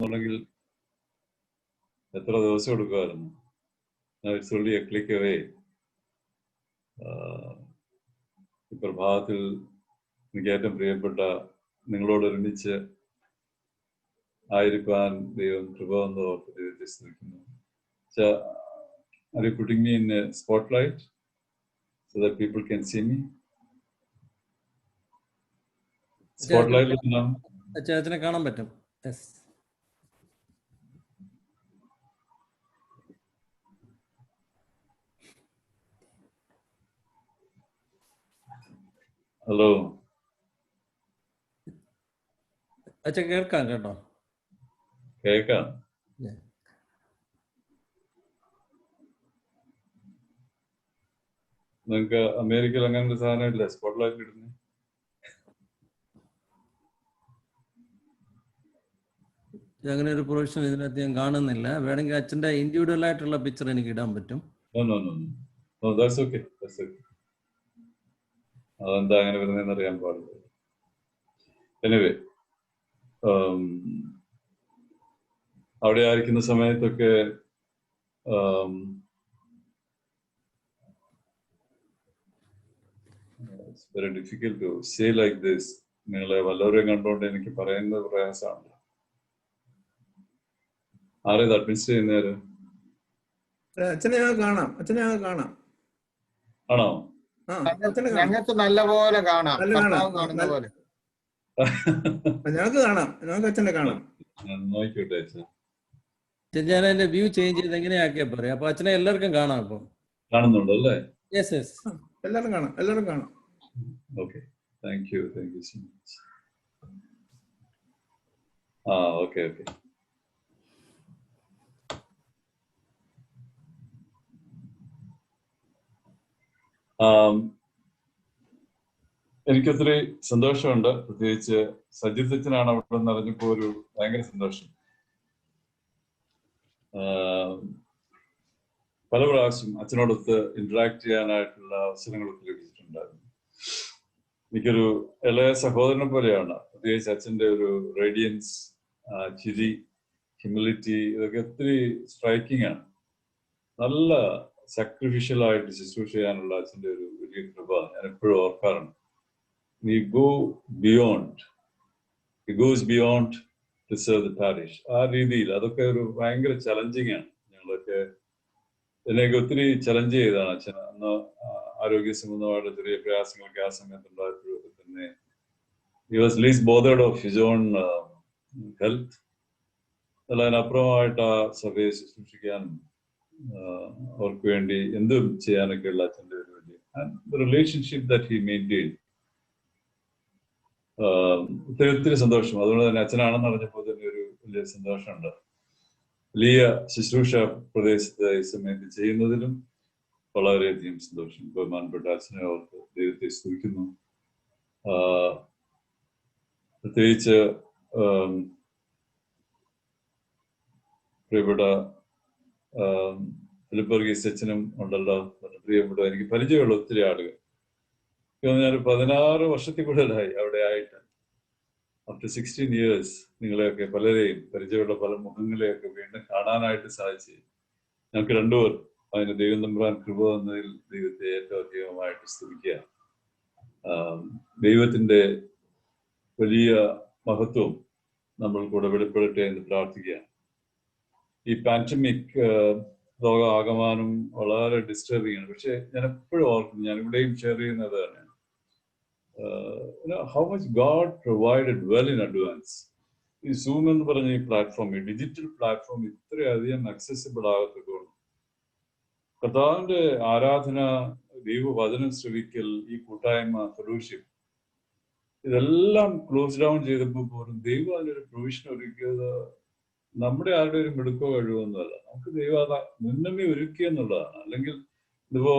എന്നുണ്ടെങ്കിൽ എത്ര ദിവസം എടുക്കുമായിരുന്നു. It's only a click away. ഈ പ്രഭാതത്തിൽ എനിക്ക് ഏറ്റവും പ്രിയപ്പെട്ട നിങ്ങളോട് ഒരുമിച്ച് ആയിരിക്കാൻ ദൈവം കൃപ എന്ന് ഓർത്ത് ദൈവത്തെ സ്തുതിക്കുന്നു. Are you putting me in a spotlight so that people can see me? Spotlight അച്ചാച്ചനെ കാണാൻ പറ്റും. ഹലോ അച്ഛൻ കേൾക്കാം കേട്ടോ. കേൾക്കാം. നിങ്ങൾക്ക് അമേരിക്കയിൽ അങ്ങനെ ഒരു സാധനം ഇല്ല സ്പോട്ട്ലൈറ്റ് ഇടുന്നത്? അങ്ങനെ ഒരു പ്രൊവിഷൻ ഇതിനകത്ത് ഞാൻ കാണുന്നില്ല. വേണമെങ്കിൽ അച്ഛൻ്റെ ഇൻഡിവിജ്വൽ ആയിട്ടുള്ള പിക്ചർ എനിക്ക് ഇടാൻ പറ്റും. അതെന്താ അങ്ങനെ വരുന്നതെന്ന് അറിയാൻ പാടില്ല. എനിവേ, അവിടെ ആയിരിക്കുന്ന സമയത്തൊക്കെ it's very difficult to say like this. നിങ്ങളെ വല്ലവരെയും കണ്ടുകൊണ്ട് എനിക്ക് പറയുന്നത് പ്രയാസമാണ്. ആരേത് അഡ്മിനിസ്റ്റർ ചെയ്യുന്നവര്? അച്ഛനെ കാണാം. ആണോ? ഞങ്ങൾക്ക് നല്ലപോലെ കാണാം. ഞങ്ങൾക്ക് കാണാം. ഞങ്ങൾക്ക് അച്ഛനെ കാണാം. നോക്കിക്കോട്ടെ അച്ഛൻ. ഞാൻ എന്റെ വ്യൂ ചേഞ്ച് ചെയ്ത് എങ്ങനെയാക്കിയാ പറയാം. അപ്പൊ അച്ഛനെ എല്ലാവർക്കും കാണാം. ഇപ്പം കാണുന്നുണ്ടോ അല്ലേ? യെസ് യെസ്, എല്ലാവരും കാണാം. Okay, thank you so much. Okay. എനിക്കൊത്തിരി സന്തോഷമുണ്ട്. പ്രത്യേകിച്ച് സജിത് അച്ഛനാണ് അവിടെ നിന്ന് അറിഞ്ഞപ്പോ ഒരു ഭയങ്കര സന്തോഷം. പല പ്രാവശ്യം അച്ഛനോടൊത്ത് ഇന്ററാക്ട് ചെയ്യാനായിട്ടുള്ള അവസരങ്ങളൊക്കെ ലഭിച്ചിട്ടുണ്ടായിരുന്നു. എനിക്കൊരു ഇളയ സഹോദരനെ പോലെയാണ്. പ്രത്യേകിച്ച് അച്ഛൻ്റെ ഒരു റേഡിയൻസ്, ചിരി, ഹ്യൂമിലിറ്റി, ഇതൊക്കെ ഒത്തിരി സ്ട്രൈക്കിംഗ് ആണ്. നല്ല സാക്രിഫിഷ്യൽ ആയിട്ട് ശുശ്രൂഷ ചെയ്യാനുള്ള അച്ഛൻ്റെ ഒരു വലിയ കൃപ ഞാൻ എപ്പോഴും ഓർക്കാറുണ്ട്. He goes beyond to serve the parish. ആ രീതിയിൽ അതൊക്കെ ഒരു ഭയങ്കര ചലഞ്ചിങ് ആണ്. ഞങ്ങളൊക്കെ എന്നെയൊക്കെ ഒത്തിരി ചലഞ്ച് ചെയ്താണ് അച്ഛൻ. അന്ന് ആരോഗ്യ സംബന്ധമായിട്ട് ചെറിയ പ്രയാസങ്ങളൊക്കെ ആ സമയത്ത് ഉണ്ടായപ്പോഴൊക്കെ തന്നെ he was least bothered of his own health. അതിനപ്പുറമായിട്ട് ആ സഭയെ ശുശ്രൂഷിക്കാനും അവർക്ക് വേണ്ടി എന്തും ചെയ്യാനൊക്കെയുള്ള അച്ഛൻ്റെ ഒരു വലിയ റിലേഷൻഷിപ്പ് ദാറ്റ് ഹി മെയിൻറ്റെയിൻ. ഒത്തിരി സന്തോഷം. അതുകൊണ്ട് തന്നെ അച്ഛനാണെന്ന് അറിഞ്ഞപ്പോൾ തന്നെ ഒരു വലിയ സന്തോഷമുണ്ട്. വലിയ ശുശ്രൂഷ പ്രദേശത്ത് ഈ സമയത്ത് ചെയ്യുന്നതിലും വളരെയധികം സന്തോഷം. ബഹുമാനപ്പെട്ട അച്ഛനെ ഓർത്ത് ദൈവത്തെ സ്തുതിക്കുന്നു. പ്രത്യേകിച്ച് പ്രിയപ്പെട്ട ഫിലിപ്പ് വർഗീസ് അച്ഛനും ഉണ്ടല്ലോ, പ്രിയപ്പെട്ട എനിക്ക് പരിചയമുള്ള ഒത്തിരി ആളുകൾ. ഞാൻ 16 വർഷത്തിൽ കൂടുതലായി അവിടെ ആയിട്ട്. ആഫ്റ്റർ 16 years നിങ്ങളെയൊക്കെ പലരെയും പരിചയമുള്ള പല മുഖങ്ങളെയൊക്കെ വീണ്ടും കാണാനായിട്ട് സാധിച്ചു. ഞങ്ങൾക്ക് രണ്ടുപേർ അതിന് ദൈവം തമ്പുരാൻ കൃപ എന്നതിൽ ദൈവത്തെ ഏറ്റവും അധികമായിട്ട് സ്തുതിക്കുക. ദൈവത്തിന്റെ വലിയ മഹത്വം നമ്മൾ കൂടെ വെളിപ്പെടട്ടെ എന്ന് പ്രാർത്ഥിക്കുക. ഈ പാൻഡമിക് രോഗാഗമനം വളരെ ഡിസ്റ്റർബിംഗ് ആണ്. പക്ഷെ ഞാൻ എപ്പോഴും ഓർക്കുന്നു, ഞാൻ ഇവിടെയും ഷെയർ ചെയ്യുന്നത് തന്നെയാണ്, how much God provided well in advance. ഈ സൂം എന്ന് പറഞ്ഞ ഈ പ്ലാറ്റ്ഫോം, ഈ ഡിജിറ്റൽ പ്ലാറ്റ്ഫോം ഇത്രയധികം അക്സസിബിൾ ആകത്തുള്ളൂ. കർത്താവിന്റെ ആരാധന, ദൈവവചനം ശ്രവിക്കൽ, ഈ കൂട്ടായ്മ, ഫെലോഷിപ്പ്, ഇതെല്ലാം ക്ലോസ് ഡൗൺ ചെയ്തപ്പോൾ പോലും ദൈവം അതിനൊരു പ്രൊവിഷൻ ഒരുക്കിയത് നമ്മുടെ ആരുടെ ഒരു മിടുക്കോ കഴിവൊന്നുമല്ല. നമുക്ക് ദൈവം അത് മുന്നമേ ഒരുക്കിയെന്നുള്ളതാണ്. അല്ലെങ്കിൽ ഇതിപ്പോ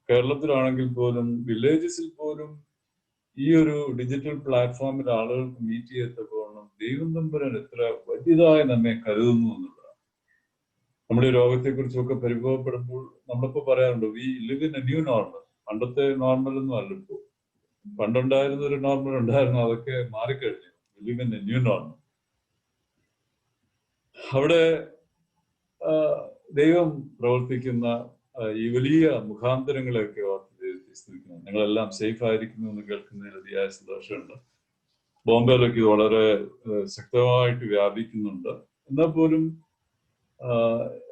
കേരളത്തിലാണെങ്കിൽ പോലും വില്ലേജസിൽ പോലും ഈ ഒരു ഡിജിറ്റൽ പ്ലാറ്റ്ഫോമിൽ ആളുകൾക്ക് മീറ്റ് ചെയ്യത്തപ്പോഴും ദൈവം തമ്പുരാൻ എത്ര വലിയതായി നമ്മെ കരുതുന്നു എന്നുള്ളതാണ്. നമ്മുടെ ഈ രോഗത്തെക്കുറിച്ചൊക്കെ പരിഭവപ്പെടുമ്പോൾ നമ്മളിപ്പോ പറയാറുണ്ട്, we live in A new normal. പണ്ടത്തെ നോർമൽ ഒന്നും അല്ല ഇപ്പോ. പണ്ടുണ്ടായിരുന്ന ഒരു നോർമൽ ഉണ്ടായിരുന്നു, അതൊക്കെ മാറിക്കഴിഞ്ഞു. We live in A new normal. അവിടെ ദൈവം പ്രവർത്തിക്കുന്ന ഈ വലിയ മുഖാന്തരങ്ങളെയൊക്കെ ഓർത്ത് ദൈവത്തെ സ്തുതിക്കുന്നു. ഞങ്ങളെല്ലാം സേഫ് ആയിരിക്കുന്നു എന്ന് കേൾക്കുന്നതിൽ അതിയായ സന്തോഷമുണ്ട്. ബോംബെയിലൊക്കെ ഇത് വളരെ ശക്തമായിട്ട് വ്യാപിക്കുന്നുണ്ട്. എന്നാൽ പോലും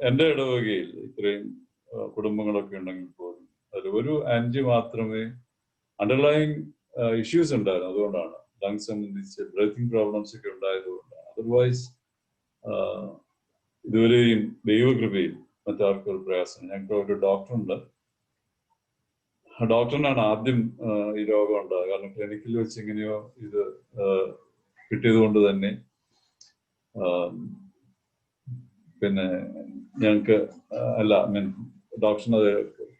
എൻ്റെ ഇടവകയിൽ ഇത്രയും കുടുംബങ്ങളൊക്കെ ഉണ്ടെങ്കിൽ പോലും അതിൽ ഒരു 5 മാത്രമേ അണ്ടർലൈങ് ഇഷ്യൂസ് ഉണ്ടായിരുന്നു. അതുകൊണ്ടാണ് ലങ്സ് സംബന്ധിച്ച് ബ്രീത്തിങ് പ്രോബ്ലംസ് ഒക്കെ ഉണ്ടായതുകൊണ്ടാണ്. അതർവൈസ് ഇതുവരെയും ദൈവകൃപയിൽ മറ്റാർക്കും ഒരു പ്രയാസം. ഞങ്ങൾക്ക് ഒരു ഡോക്ടറുണ്ട്. ഡോക്ടറിനാണ് ആദ്യം ഈ രോഗം ഉണ്ടാകുക. കാരണം ക്ലിനിക്കിൽ വെച്ച് എങ്ങനെയോ ഇത് കിട്ടിയത് കൊണ്ട് തന്നെ പിന്നെ ഞങ്ങൾക്ക് ഡോക്ടറിന് അത്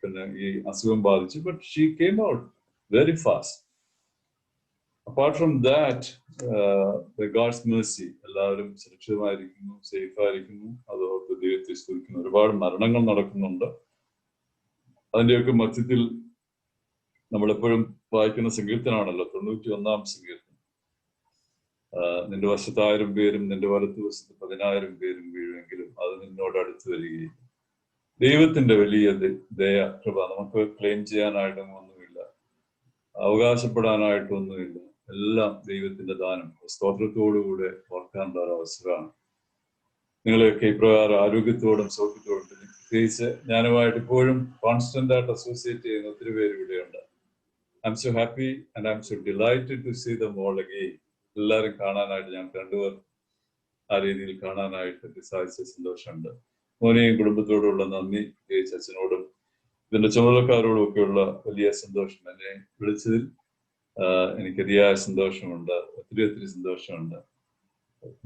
പിന്നെ ഈ അസുഖം ബാധിച്ചു. But she came out very fast. Apart from that God's mercy എല്ലാവരും സുരക്ഷിതമായിരിക്കുന്നു, സേഫ് ആയിരിക്കുന്നു. അതോർത്ത് ദൈവത്തെ സ്തുതിക്കുന്നു. ഒരുപാട് മരണങ്ങൾ നടക്കുന്നുണ്ട്. അതിൻ്റെയൊക്കെ മധ്യത്തിൽ നമ്മളെപ്പോഴും വായിക്കുന്ന സങ്കീർത്തനാണല്ലോ 91-ാം സങ്കീർത്തനം. നിന്റെ വശത്ത് 1000 പേരും നിന്റെ വലത്ത് വശത്ത് 10,000 പേരും വീഴുമെങ്കിലും അത് നിന്നോട് അടുത്ത് വരികയില്ല. ദൈവത്തിന്റെ വലിയ ദയ, കൃപ നമുക്ക് ക്ലെയിം ചെയ്യാനായിട്ടൊന്നുമില്ല, അവകാശപ്പെടാനായിട്ടൊന്നുമില്ല. എല്ലാം ദൈവത്തിന്റെ ദാനം. സ്തോത്രത്തോടുകൂടെ ഓർക്കാനുള്ള ഒരു അവസരമാണ്. നിങ്ങളെയൊക്കെ ഇപ്രകാരം ആരോഗ്യത്തോടും സൗഖ്യത്തോടും, പ്രത്യേകിച്ച് ഞാനുമായിട്ട് ഇപ്പോഴും കോൺസ്റ്റന്റ് ആയിട്ട് അസോസിയേറ്റ് ചെയ്യുന്ന ഒത്തിരി പേര് ഇവിടെയുണ്ട്. I'm so happy and I'm so delighted to see them all again. എല്ലാവരും കാണാനായിട്ട്, ഞാൻ രണ്ടുപേർ ആ രീതിയിൽ കാണാനായിട്ട് സാധിച്ച സന്തോഷമുണ്ട്. മോനെയും കുടുംബത്തോടുള്ള നന്ദി, പ്രത്യേകിച്ച് അച്ഛനോടും ഇതിന്റെ ചുമതലക്കാരോടും ഒക്കെയുള്ള വലിയ സന്തോഷം. എന്നെ വിളിച്ചതിൽ എനിക്ക് അതിയായ സന്തോഷമുണ്ട്. ഒത്തിരി സന്തോഷമുണ്ട്.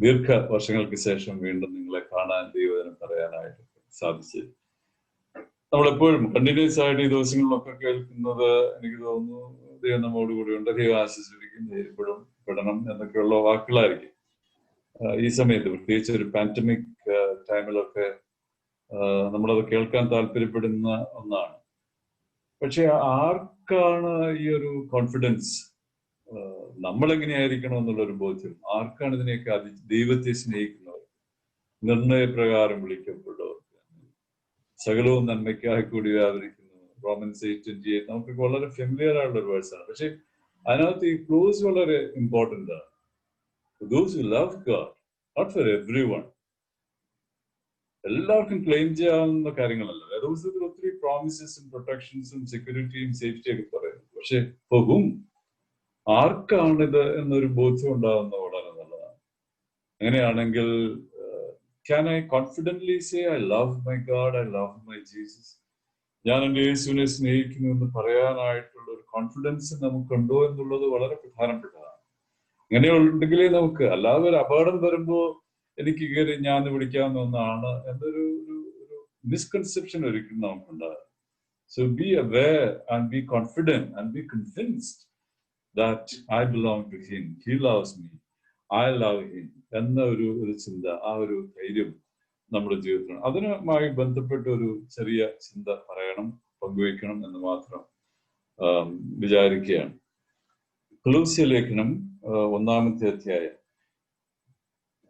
ദീർഘ വർഷങ്ങൾക്ക് ശേഷം വീണ്ടും നിങ്ങളെ കാണാൻ, ദൈവവചനം പറയാനായിട്ട് സാധിച്ചു. നമ്മളെപ്പോഴും കണ്ടിന്യൂസ് ആയിട്ട് ഈ ദിവസങ്ങളിലൊക്കെ കേൾക്കുന്നത്, എനിക്ക് തോന്നുന്നു ദൈവം നമ്മോടുകൂടി ഉണ്ട്, ദൈവം ആശ്വസിപ്പിക്കും, എപ്പോഴും പെടണം എന്നൊക്കെയുള്ള വാക്കുകളായിരിക്കും. ഈ സമയത്ത് പ്രത്യേകിച്ച് ഒരു പാൻഡമിക് ടൈമിലൊക്കെ നമ്മളത് കേൾക്കാൻ താല്പര്യപ്പെടുന്ന ഒന്നാണ്. പക്ഷെ ആർക്കാണ് ഈ ഒരു കോൺഫിഡൻസ്, നമ്മളെങ്ങനെയായിരിക്കണം എന്നുള്ളൊരു ബോധ്യം ആർക്കാണ്? ഇതിനെയൊക്കെ ദൈവത്തെ സ്നേഹിക്കുന്നവർ, നിർണയപ്രകാരം വിളിക്കപ്പെട്ടവർക്ക്, സകലവും നന്മയ്ക്കായി കൂടി വ്യാപരിക്കുന്നു. റോമൻസ് 8:28 നമുക്ക് വളരെ ഫെമിലിയർ ആയിട്ടുള്ള ഒരു വേഴ്സാണ്. പക്ഷെ അതിനകത്ത് ഈ ക്ലോസ് വളരെ ഇമ്പോർട്ടൻ്റ് ആണ്. Those who love God, not for everyone. എല്ലാവർക്കും ക്ലെയിം ചെയ്യാവുന്ന കാര്യങ്ങളല്ല. വേദപുസ്തകത്തിൽ ഒത്തിരി പ്രോമിസസും പ്രൊട്ടക്ഷൻസും സെക്യൂരിറ്റിയും സേഫ്റ്റിയൊക്കെ പറയുന്നു. പക്ഷെ for whom? ആർക്കാണിത് എന്നൊരു ബോധ്യം ഉണ്ടാകുന്നത് വളരെ നല്ലതാണ്. അങ്ങനെയാണെങ്കിൽ can I confidently say I love my God, I love my Jesus? ഞാൻ എൻ്റെ യേശുവിനെ സ്നേഹിക്കുന്നു എന്ന് പറയാനായിട്ടുള്ള ഒരു കോൺഫിഡൻസ് നമുക്കുണ്ടോ എന്നുള്ളത് വളരെ പ്രധാനപ്പെട്ടതാണ്. അങ്ങനെയുണ്ടെങ്കിലേ നമുക്ക്, അല്ലാതെ ഒരു അപകടം വരുമ്പോൾ എനിക്ക് കയറി ഞാൻ പിടിക്കാവുന്ന ഒന്നാണ് എന്നൊരു മിസ്കൺസെപ്ഷൻ ഒരിക്കലും നമുക്കുണ്ടാകും. So be aware and be confident and be convinced that I belong to him, he loves me, I love him എന്ന ഒരു ചിന്ത, ആ ഒരു ധൈര്യം നമ്മുടെ ജീവിതത്തിൽ. അതിനുമായി ബന്ധപ്പെട്ട ഒരു ചെറിയ ചിന്ത പറയണം, പങ്കുവയ്ക്കണം എന്ന് മാത്രം വിചാരിക്കുകയാണ്. കൊലോസ്യ ലേഖനം 1-ാമത്തെ അധ്യായം,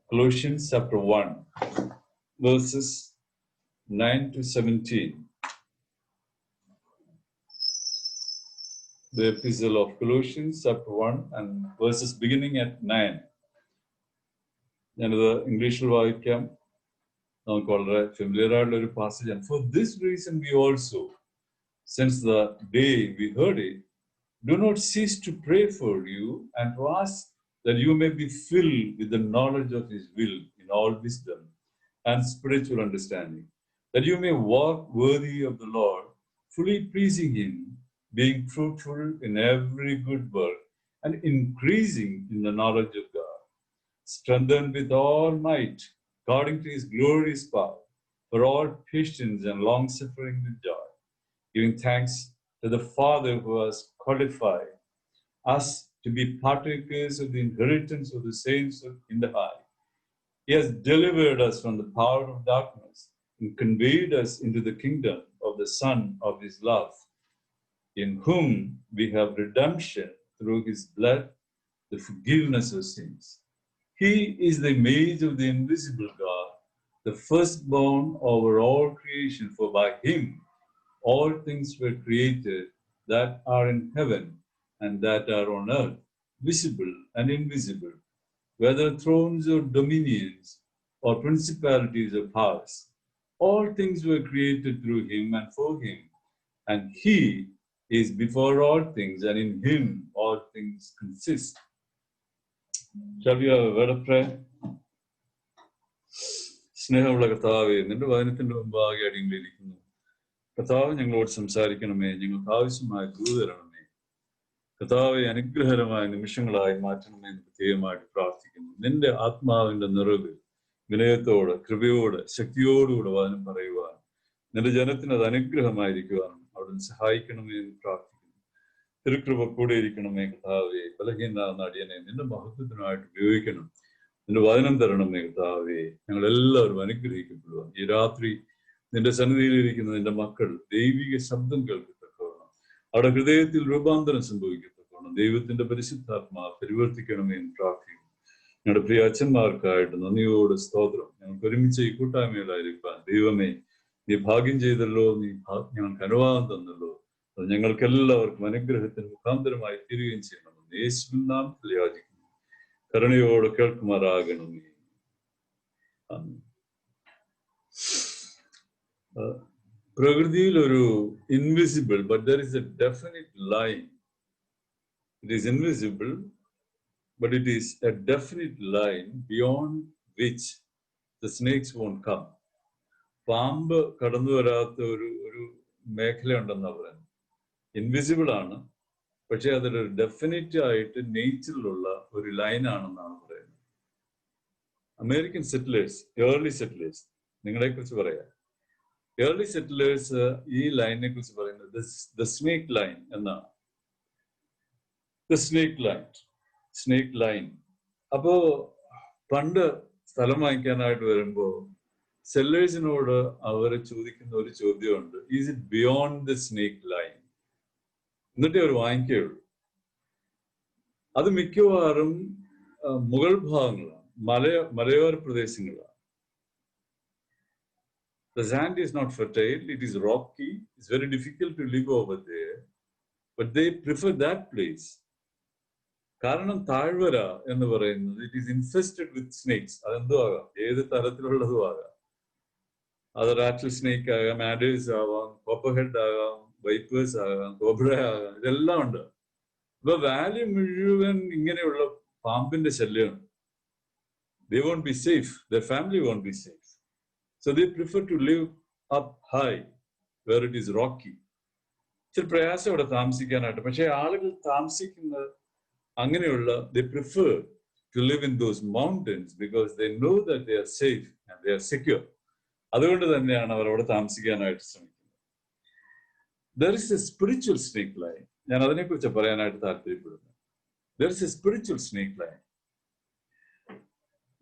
Colossians chapter 1 verses 9 to 17. The epistle of Colossians chapter 1 and verses beginning at 9. ഞാനിത് ഇംഗ്ലീഷിൽ വായിക്കാം. നമുക്ക് വളരെ ഫെമിലിയർ ആയിട്ടുള്ള ഒരു പാസേജ് ആണ്. For this reason we also, since the day we heard it, do not cease to pray for you and to ask that you may be filled with the knowledge of his will in all wisdom and spiritual understanding, that you may walk worthy of the Lord, fully pleasing him, being fruitful in every good work and increasing in the knowledge of God, strengthened with all might according to his glorious power, for all patience and long suffering with joy, giving thanks to the Father who has qualified us to be partakers of the inheritance of the saints in the high. He has delivered us from the power of darkness and conveyed us into the kingdom of the Son of his love, in whom we have redemption through his blood, the forgiveness of sins. He is the image of the invisible God, the firstborn over all creation, for by him all things were created that are in heaven and that are on earth, visible and invisible, whether thrones or dominions or principalities or powers. All things were created through him and for him, and he is before all things, and in him all things consist. Shall we have a word of prayer? സ്നേഹമുള്ള കർത്താവേ, നിന്റെ വചനത്തിന്റെ മുമ്പാകെ അടിങ്ങളിരിക്കുന്നു. കർത്താവ് ഞങ്ങളോട് സംസാരിക്കണമേ, ഞങ്ങൾക്ക് ആവശ്യമായ ദൂത് തരണമേ. കർത്താവെ അനുഗ്രഹകരമായ നിമിഷങ്ങളായി മാറ്റണമേ എന്ന് പ്രത്യേകമായിട്ട് പ്രാർത്ഥിക്കുന്നു. നിന്റെ ആത്മാവിന്റെ നിറവിൽ വിനയത്തോടെ, കൃപയോടെ, ശക്തിയോടുകൂടെ വചനം പറയുവാൻ, നിന്റെ ജനത്തിന് അത് അനുഗ്രഹമായിരിക്കുവാനും അവിടുന്ന് സഹായിക്കണമേ എന്ന് പ്രാർത്ഥിക്കുന്നു. തിരുകൃപ കൂടെ ഇരിക്കണമേ കർത്താവെ. ബലഹീനനാകുന്ന അടിയനെ നിന്റെ മഹത്വത്തിനായിട്ട് ഉപയോഗിക്കണം. നിന്റെ വചനം തരണമേ കർത്താവെ. ഞങ്ങൾ എല്ലാവരും അനുഗ്രഹിക്കപ്പെടുക. ഈ രാത്രി നിന്റെ സന്നിധിയിലിരിക്കുന്ന നിന്റെ മക്കൾ ദൈവിക ശബ്ദം കേൾക്കത്തക്കവണ്ണം, അവിടെ ഹൃദയത്തിൽ രൂപാന്തരം സംഭവിക്കത്തക്കവണ്ണം ദൈവത്തിന്റെ പരിശുദ്ധാത്മാ പരിവർത്തിക്കണമേ എന്ന് പ്രാർത്ഥിക്കുന്നു. ഞങ്ങളുടെ പ്രിയ അച്ഛന്മാർക്കായിട്ട് നന്ദിയോട് സ്തോത്രം. ഞങ്ങൾക്ക് ഒരുമിച്ച് ഈ കൂട്ടായ്മയിലായിരിക്കാൻ ദൈവമേ, നീ ഭാഗ്യം ചെയ്തല്ലോ, നീ ഞങ്ങൾക്ക് അനുവാദം തന്നല്ലോ. അത് ഞങ്ങൾക്ക് എല്ലാവർക്കും അനുഗ്രഹത്തിന് മുഖാന്തരമായി തീരുകയും ചെയ്യണമെന്ന് യേശുവിൻ നാമത്തിൽ യാചിക്കുന്നു. കരുണയോട് കേൾക്കുമാറാകണമേ. പ്രകൃതിയിൽ ഒരു invisible, but there is A definite line. It is invisible, but it is a definite line beyond which the snakes won't come. പാമ്പ് കടന്നു വരാത്ത ഒരു മേഖല ഉണ്ടെന്നാ പറയുന്നത്. ഇൻവിസിബിൾ ആണ്, പക്ഷെ അതൊരു ഡെഫിനറ്റ് ആയിട്ട് നേച്ചറിലുള്ള ഒരു ലൈനാണെന്നാണ് പറയുന്നത്. അമേരിക്കൻ സെറ്റിലേഴ്സ്, ഏർലി സെറ്റിലേഴ്സ്, നിങ്ങളെ കുറിച്ച് പറയാം. ഏർലി സെറ്റിലേഴ്സ് ഈ ലൈനിനെ കുറിച്ച് പറയുന്നത് ദ സ്നേക്ക് ലൈൻ എന്നാണ്. The snake line. അപ്പോ പണ്ട് സ്ഥലം വാങ്ങിക്കാനായിട്ട് വരുമ്പോ സെല്ലേഴ്സിനോട് അവർ ചോദിക്കുന്ന ഒരു ചോദ്യമുണ്ട്, is it beyond the snake line? എന്നിട്ടേ അവർ വാങ്ങിക്കുകയുള്ളൂ. അത് മിക്കവാറും മുകൾ ഭാഗങ്ങളാണ്, മലയോര പ്രദേശങ്ങളാണ്. The sand is not fertile, it is rocky, it's very difficult to live over there, but they prefer that place. കാരണം താഴ്വര എന്ന് പറയുന്നത് it is infested with snakes. അതെന്തോ ആകാം, ഏത് തരത്തിലുള്ളതും ആകാം. അത് റാറ്റിൽ സ്നേക്ക് ആകാം, ആഡേഴ്സ് ആവാം, കോപ്പർ ഹെഡ് ആകാം, വൈപ്പേഴ്സ് ആകാം, കോബ്ര ആകാം, ഇതെല്ലാം ഉണ്ട്. അപ്പൊ വാലി മുഴുവൻ ഇങ്ങനെയുള്ള പാമ്പിന്റെ ശല്യമാണ്. They won't be safe, their family won't be safe. So they prefer to live up high where it is rocky. ഇച്ചിരി പ്രയാസം ഇവിടെ താമസിക്കാനായിട്ട്. പക്ഷെ ആളുകൾ താമസിക്കുന്നത് അങ്ങനെയുള്ള, they prefer to live in those mountains because they know that they are safe and they are secure. അതുകൊണ്ട് തന്നെയാണ് അവർ അവിടെ താമസിക്കാനായിട്ട് ശ്രമിക്കുന്നത്. There is a spiritual snake line. ഞാൻ അതിനെക്കുറിച്ച് പറയാനായിട്ട് താല്പര്യപ്പെടുന്നു. There is a spiritual snake line.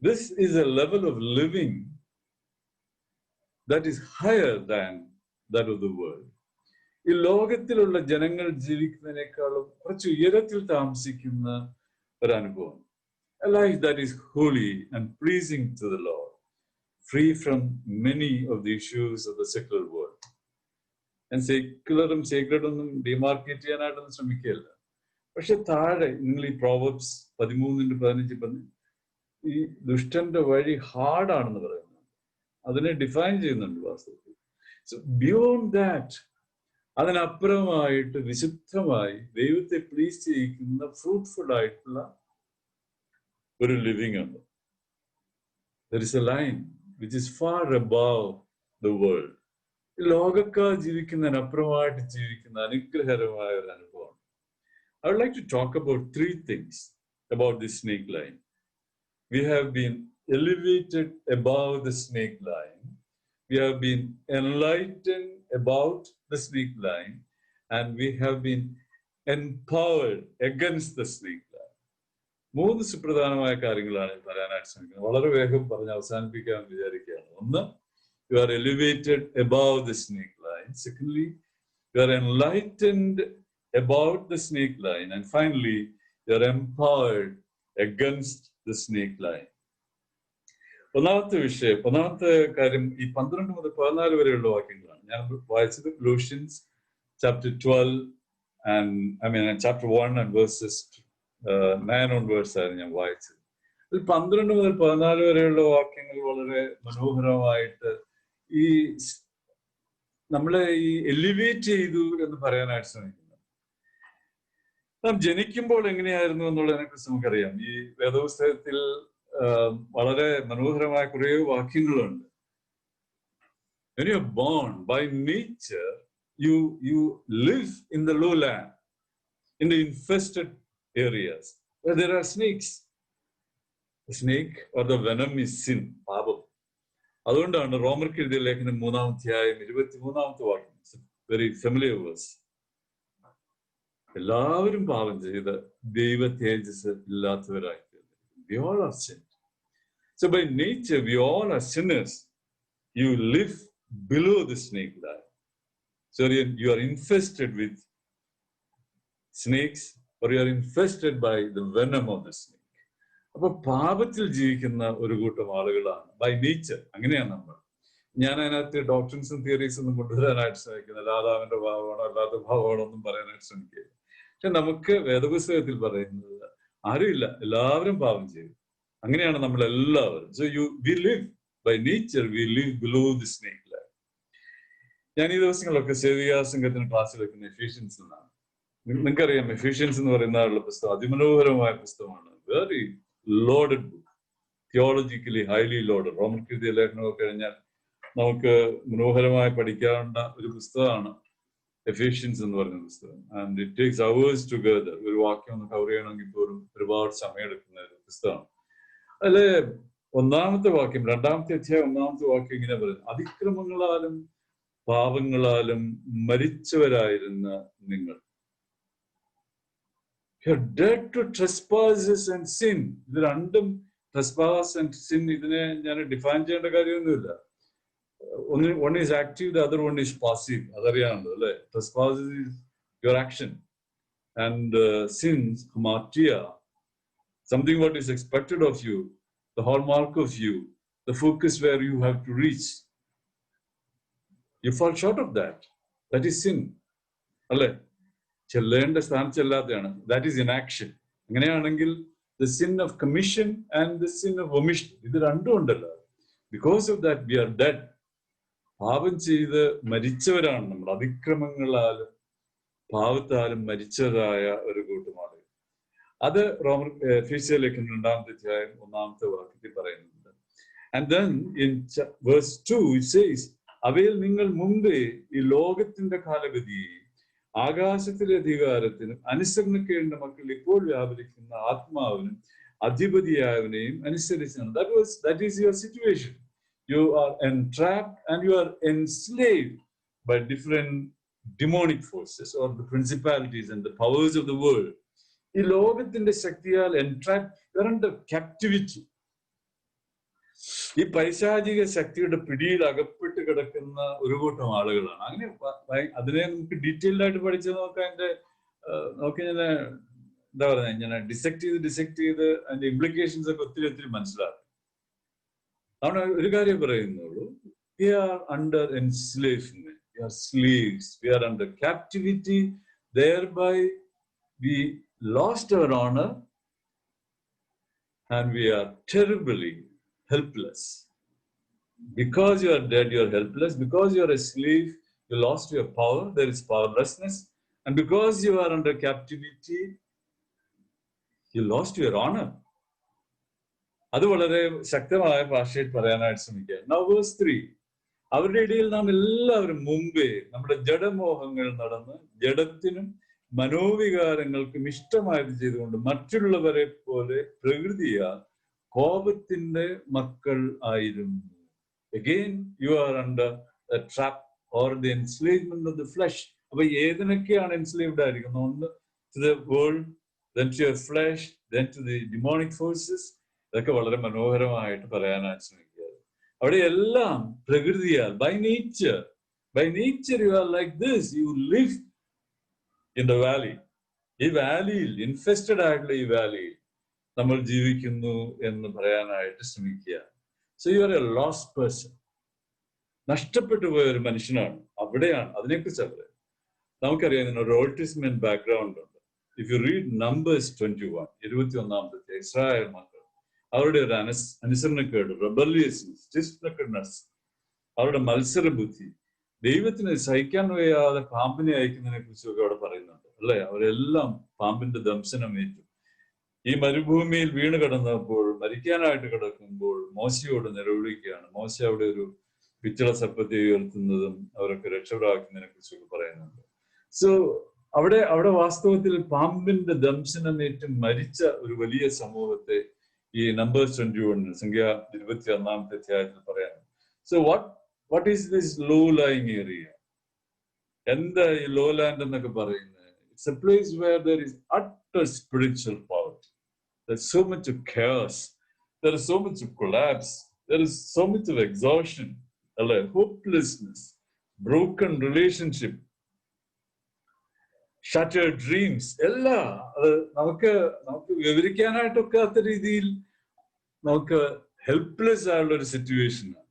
This is a level of living that is higher than that of the world. ഈ ലോകത്തിലുള്ള ജനങ്ങൾ ജീവിക്കുന്നതിനേക്കാളും കുറച്ച് ഉയരത്തിൽ താമസിക്കുന്ന ഒരനുഭവം. A life that is holy and pleasing to the Lord, free from many of the issues of the secular world. ഞാൻ സെക്യുലറും സേക്രഡൊന്നും demarcate ചെയ്യാനായിട്ടൊന്നും ശ്രമിക്കുകയല്ല. പക്ഷെ താഴെ നിങ്ങൾ ഈ പ്രോവബ്സ് 13:15 ഈ ദുഷ്ടന്റെ വഴി ഹാർഡാണെന്ന് പറയുന്നത്, അതിനെ ഡിഫൈൻ ചെയ്യുന്നുണ്ട് വാസ്തവത്തിൽ. സോ ബിയോണ്ട് ദാറ്റ്, അതിനപ്പുറമായിട്ട് വിശുദ്ധമായി ദൈവത്തെ പ്ലീസ് ചെയ്യിക്കുന്ന ഫ്രൂട്ട്ഫുൾ ആയിട്ടുള്ള ഒരു ലിവിങ് ഉണ്ട്. There is a line which is far above the world. ലോകക്കാർ ജീവിക്കുന്നതിനപ്പുറമായിട്ട് ജീവിക്കുന്ന അനുഗ്രഹകരമായ ഒരു അനുഭവം. I would like to talk about 3 things about this snake line. We have been elevated above the snake line. We have been enlightened about the snake line, and we have been empowered against the snake line. 3 സുപ്രധാനമായ കാര്യങ്ങളാണ് പറയാനായിട്ട് ശ്രമിക്കുന്നത്. വളരെ വേഗം പറഞ്ഞ് അവസാനിപ്പിക്കാൻ വിചാരിക്കുകയാണ്. ഒന്ന്, you are elevated above the snake line. Secondly, you are enlightened about the snake line. And finally, you are empowered against the snake line. ഒന്നാമത്തെ കാര്യം ഈ 12 മുതൽ 14 വരെയുള്ള വാക്യങ്ങളാണ് ഞാൻ വായിച്ചത്. Colossians chapter 12 and chapter 1 and verses 9 onwards ആയിരുന്നു ഞാൻ വായിച്ചത്. 12 മുതൽ 14 വരെയുള്ള വാക്യങ്ങൾ വളരെ മനോഹരമായിട്ട് ഈ നമ്മളെ ഈ എലിവേറ്റ് ചെയ്തു എന്ന് പറയാനായിട്ട് ശ്രമിക്കുന്നു. നാം ജനിക്കുമ്പോൾ എങ്ങനെയായിരുന്നു എന്നുള്ളതിനെ കുറിച്ച് നമുക്കറിയാം. ഈ വേദപുസ്തകത്തിൽ വളരെ മനോഹരമായ കുറേ വാക്യങ്ങളുണ്ട്. When you are born by nature, you live in the lowland, in the infested areas where there are snakes. The snake or the venom is sin, പാപം. അതുകൊണ്ടാണ് റോമർക്ക് എഴുതിയ ലേഖനം 3-ാം അധ്യായം 23-ാമത്തെ വാക്യം, വെരി ഫെമിലിയർ വേഴ്സ്. എല്ലാവരും പാപം ചെയ്ത് ദൈവ തേജസ് ഇല്ലാത്തവരായി. We all are sinned. So by nature, we all are sinners. You live below the snake line. So you are infested with snakes, or you are infested by the venom of the snake. അപ്പൊ പാപത്തിൽ ജീവിക്കുന്ന ഒരു കൂട്ടം ആളുകളാണ് by nature. അങ്ങനെയാണ് നമ്മൾ. ഞാൻ അതിനകത്ത് ഡോക്ട്രിൻസും തിയറീസും ഒന്നും കൊണ്ടുവരാനായിട്ട് ശ്രമിക്കുന്നില്ല. ആദാമിന്റെ ഭാവമാണോ അല്ലാത്ത ഭാവമാണോ ഒന്നും പറയാനായിട്ട് ശ്രമിക്കുകയില്ല. പക്ഷെ നമുക്ക് വേദപുസ്തകത്തിൽ പറയുന്നത് ആരുമില്ല, എല്ലാവരും പാപം ചെയ്യും. അങ്ങനെയാണ് നമ്മൾ എല്ലാവരും. So we live by nature, we live below the snake line. ഞാൻ ഈ ദിവസങ്ങളൊക്കെ സേവികാ സംഘത്തിന് ക്ലാസ് വെക്കുന്ന എഫീഷ്യൻസ് എന്നാണ്. നിങ്ങൾക്കറിയാം, എഫീഷ്യൻസ് എന്ന് പറയുന്ന പുസ്തകം അതിമനോഹരമായ പുസ്തകമാണ്. Very loaded book, theologically highly loaded. റോമർക്ക് എഴുതിയ ലേഖനമൊക്കെ കഴിഞ്ഞാൽ നമുക്ക് മനോഹരമായി പഠിക്കാവുന്ന ഒരു പുസ്തകമാണ് എഫീഷ്യൻസ് എന്ന് പറയുന്ന പുസ്തകം. And it takes hours together. ഒരു വാക്യം ഒന്ന് കവർ ചെയ്യണമെങ്കിൽ പോലും ഒരുപാട് സമയം എടുക്കുന്ന ഒരു പുസ്തകമാണ്. അതിലെ 1-ാമത്തെ വാക്യം, 2-ാമത്തെ അധ്യായം 1-ാമത്തെ വാക്യം ഇങ്ങനെ പറയുന്നു: അതിക്രമങ്ങളാലും പാപങ്ങളാലും മരിച്ചവരായിരുന്ന നിങ്ങൾ. You're dead to trespasses and sin. ഇത് രണ്ടും, trespass and sin, ഇതിനെ ഞാൻ ഡിഫൈൻ ചെയ്യേണ്ട കാര്യമൊന്നുമില്ല. One is active, the other one is passive. അതറിയാണല്ലോ അല്ലെ? Trespasses is your action, and sins, hamartia, something what is expected of you, the hallmark of you, the focus where you have to reach. You fall short of that. That is sin. അല്ലെ? ചെല്ലേണ്ട സ്ഥാനം ചെല്ലാതെയാണ്. That is inaction. അങ്ങനെയാണെങ്കിൽ the sin of commission and the sin of omission, ഇത് രണ്ടും ഉണ്ടല്ലോ. Because of that we are dead. പാപം ചെയ്ത് മരിച്ചവരാണ് നമ്മൾ. അതിക്രമങ്ങളാലും പാപത്താലും മരിച്ചതായ ഒരു കൂട്ടമാണ്. അത് എഫീസ്യ ലേഖനം 2-ാമത്തെ അധ്യായം 1-ാമത്തെ വാക്യത്തിൽ പറയുന്നുണ്ട്. And then in verse 2 it says, അവയിൽ നിങ്ങൾ മുമ്പേ ഈ ലോകത്തിന്റെ കാലഗതിയെ ആകാശത്തിലെ അധികാരത്തിനും അനുസരണക്കേണ്ട മക്കൾ ഇപ്പോൾ വ്യാപരിക്കുന്ന ആത്മാവിനും അധിപതിയായവനെയും അനുസരിച്ചാണ്. That is your situation. You are entrapped and you are enslaved by different demonic forces or the principalities and the powers of the world. ഈ ലോകത്തിന്റെ ശക്തിയാൽ entrapped, you are under captivity. ഈ പൈശാചിക ശക്തിയുടെ പിടിയിൽ അകപ്പെട്ട് കിടക്കുന്ന ഒരു കൂട്ടം ആളുകളാണ്. അങ്ങനെ അതിനെ നമുക്ക് ഡീറ്റെയിൽഡ് ആയിട്ട് പഠിച്ച് നമുക്ക് ഇങ്ങനെ എന്താ പറയുക, ഇങ്ങനെ ഡിസെക്ട് ചെയ്ത് അതിന്റെ ഇംപ്ലിക്കേഷൻസ് ഒക്കെ ഒത്തിരി മനസ്സിലാക്കും. അവിടെ ഒരു കാര്യം പറയുന്നുള്ളൂ, we are under enslavement, we are slaves, we are under captivity, thereby we lost our honor and we are terribly helpless. Because you are dead, you are helpless. Because you are a slave, you lost your power, there is powerlessness. And because you are under captivity, you lost your honor. അത് വളരെ ശക്തമായ ഭാഷയിൽ പറയാനായിട്ട് ശ്രമിക്കുക. Now verse 3. അവരുടെ ഇടയിൽ നാം എല്ലാവരും മുമ്പേ നമ്മുടെ ജഡമോഹങ്ങൾ നടന്ന് ജഡത്തിനും മനോവികാരങ്ങൾക്കും ഇഷ്ടമായത് ചെയ്തുകൊണ്ട് മറ്റുള്ളവരെ പോലെ പ്രകൃതിയാൽ കോപത്തിന്റെ മക്കൾ ആയിരുന്നു. Again, you are under a trap or the enslavement of the flesh. അപ്പൊ ഏതിനൊക്കെയാണ് enslaved ആയിരിക്കുന്നത്? ഒന്ന് to the world, then to your flesh, then to the demonic forces. ഇതൊക്കെ വളരെ മനോഹരമായിട്ട് പറയാനായിട്ട് ശ്രമിക്കുക. അവിടെ എല്ലാം പ്രകൃതിയാൽ, by nature you are like this. You live in the valley. ഈ വാലിയിൽ, ഇൻഫെസ്റ്റഡ് ആയിട്ടുള്ള ഈ വാലിയിൽ നമ്മൾ ജീവിക്കുന്നു എന്ന് പറയാനായിട്ട് ശ്രമിക്കുക. So you are a lost person. നഷ്ടപ്പെട്ടു പോയ ഒരു മനുഷ്യനാണ്. അവിടെയാണ് അതിനെക്കുറിച്ചാണ് പറയുന്നത്. നമുക്കറിയാം ഒരു ഓൾഡ് ടെസ്റ്റ്മെന്റ് ബാക്ക്ഗ്രൗണ്ട് ഉണ്ട്. ഇഫ് യു റീഡ് നമ്പേഴ്സ് 21, 21-ാമത്തെ ഇസ്രായേൽ മക്കൾ, അവരുടെ ഒരു അനുസരണക്കേട്, റെബല്ലിയസ്നെസ്, സ്റ്റിഫ്നെക്ക്നെസ്, അവരുടെ മത്സരബുദ്ധി, ദൈവത്തിന് സഹിക്കാൻ വയ്യാതെ പാമ്പിനെ അയക്കുന്നതിനെ കുറിച്ചൊക്കെ അവിടെ പറയുന്നുണ്ട് അല്ലെ. അവരെല്ലാം പാമ്പിന്റെ ദംശനം ഏറ്റു. ഈ മരുഭൂമിയിൽ വീണ് കിടന്നപ്പോൾ, മരിക്കാനായിട്ട് കിടക്കുമ്പോൾ മോശയോട് നിലവിളിക്കുകയാണ്. മോശ അവിടെ ഒരു പിച്ചള സർപ്പത്തെ ഉയർത്തുന്നതും അവരൊക്കെ രക്ഷപ്പെടാക്കുന്നതിനെ കുറിച്ചൊക്കെ പറയുന്നുണ്ട്. സോ അവിടെ വാസ്തവത്തിൽ പാമ്പിന്റെ ദംശനമേറ്റ് മരിച്ച ഒരു വലിയ സമൂഹത്തെ ഈ നമ്പേഴ്സ് 21 സംഖ്യ 21-ാമത്തെ അധ്യായത്തിൽ പറയാനുണ്ട്. So what is this low lying area? എന്താ ഈ ലോ ലാൻഡ് എന്നൊക്കെ പറയുന്നത്? It's a place where there is utter spiritual poverty. There's so much of chaos. There is so much of collapse. There is so much of exhaustion, hopelessness, broken relationship, shattered dreams. എല്ലാം നമുക്ക് വിവരിക്കാനായിട്ടൊക്കാത്ത രീതിയിൽ നമുക്ക് helpless ആയുള്ള ഒരു സിറ്റുവേഷനാണ്.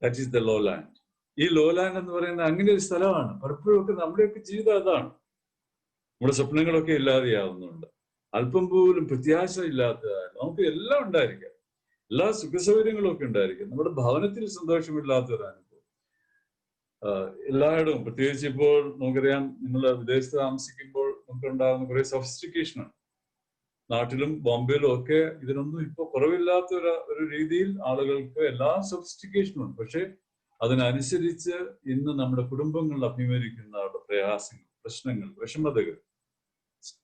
That is the low land. ഈ low land എന്ന് പറയുന്നത് അങ്ങനെ ഒരു സ്ഥലമാണ്. പലപ്പോഴൊക്കെ നമ്മുടെയൊക്കെ ജീവിതം അതാണ്. നമ്മുടെ സ്വപ്നങ്ങളൊക്കെ ഇല്ലാതെയാവുന്നുണ്ട്. അല്പം പോലും പ്രത്യാശ ഇല്ലാത്തതാണ്. നമുക്ക് എല്ലാം ഉണ്ടായിരിക്കാം, എല്ലാ സുഖസൗകര്യങ്ങളും ഒക്കെ ഉണ്ടായിരിക്കും. നമ്മുടെ ഭവനത്തിൽ സന്തോഷമില്ലാത്ത ഒരു അനുഭവം എല്ലായിടവും. പ്രത്യേകിച്ച് ഇപ്പോൾ നമുക്കറിയാം, നിങ്ങൾ വിദേശത്ത് താമസിക്കുമ്പോൾ നമുക്ക് ഉണ്ടാകുന്ന കുറെ സൊഫിസ്റ്റിക്കേഷനാണ്. നാട്ടിലും ബോംബെയിലും ഒക്കെ ഇതിനൊന്നും ഇപ്പൊ കുറവില്ലാത്ത ഒരു രീതിയിൽ ആളുകൾക്ക് എല്ലാ സൊഫിസ്റ്റിക്കേഷനും ഉണ്ട്. പക്ഷെ അതിനനുസരിച്ച് ഇന്ന് നമ്മുടെ കുടുംബങ്ങളിൽ അഭിമുഖീകരിക്കുന്ന അവരുടെ പ്രയാസങ്ങൾ, പ്രശ്നങ്ങൾ, വിഷമതകൾ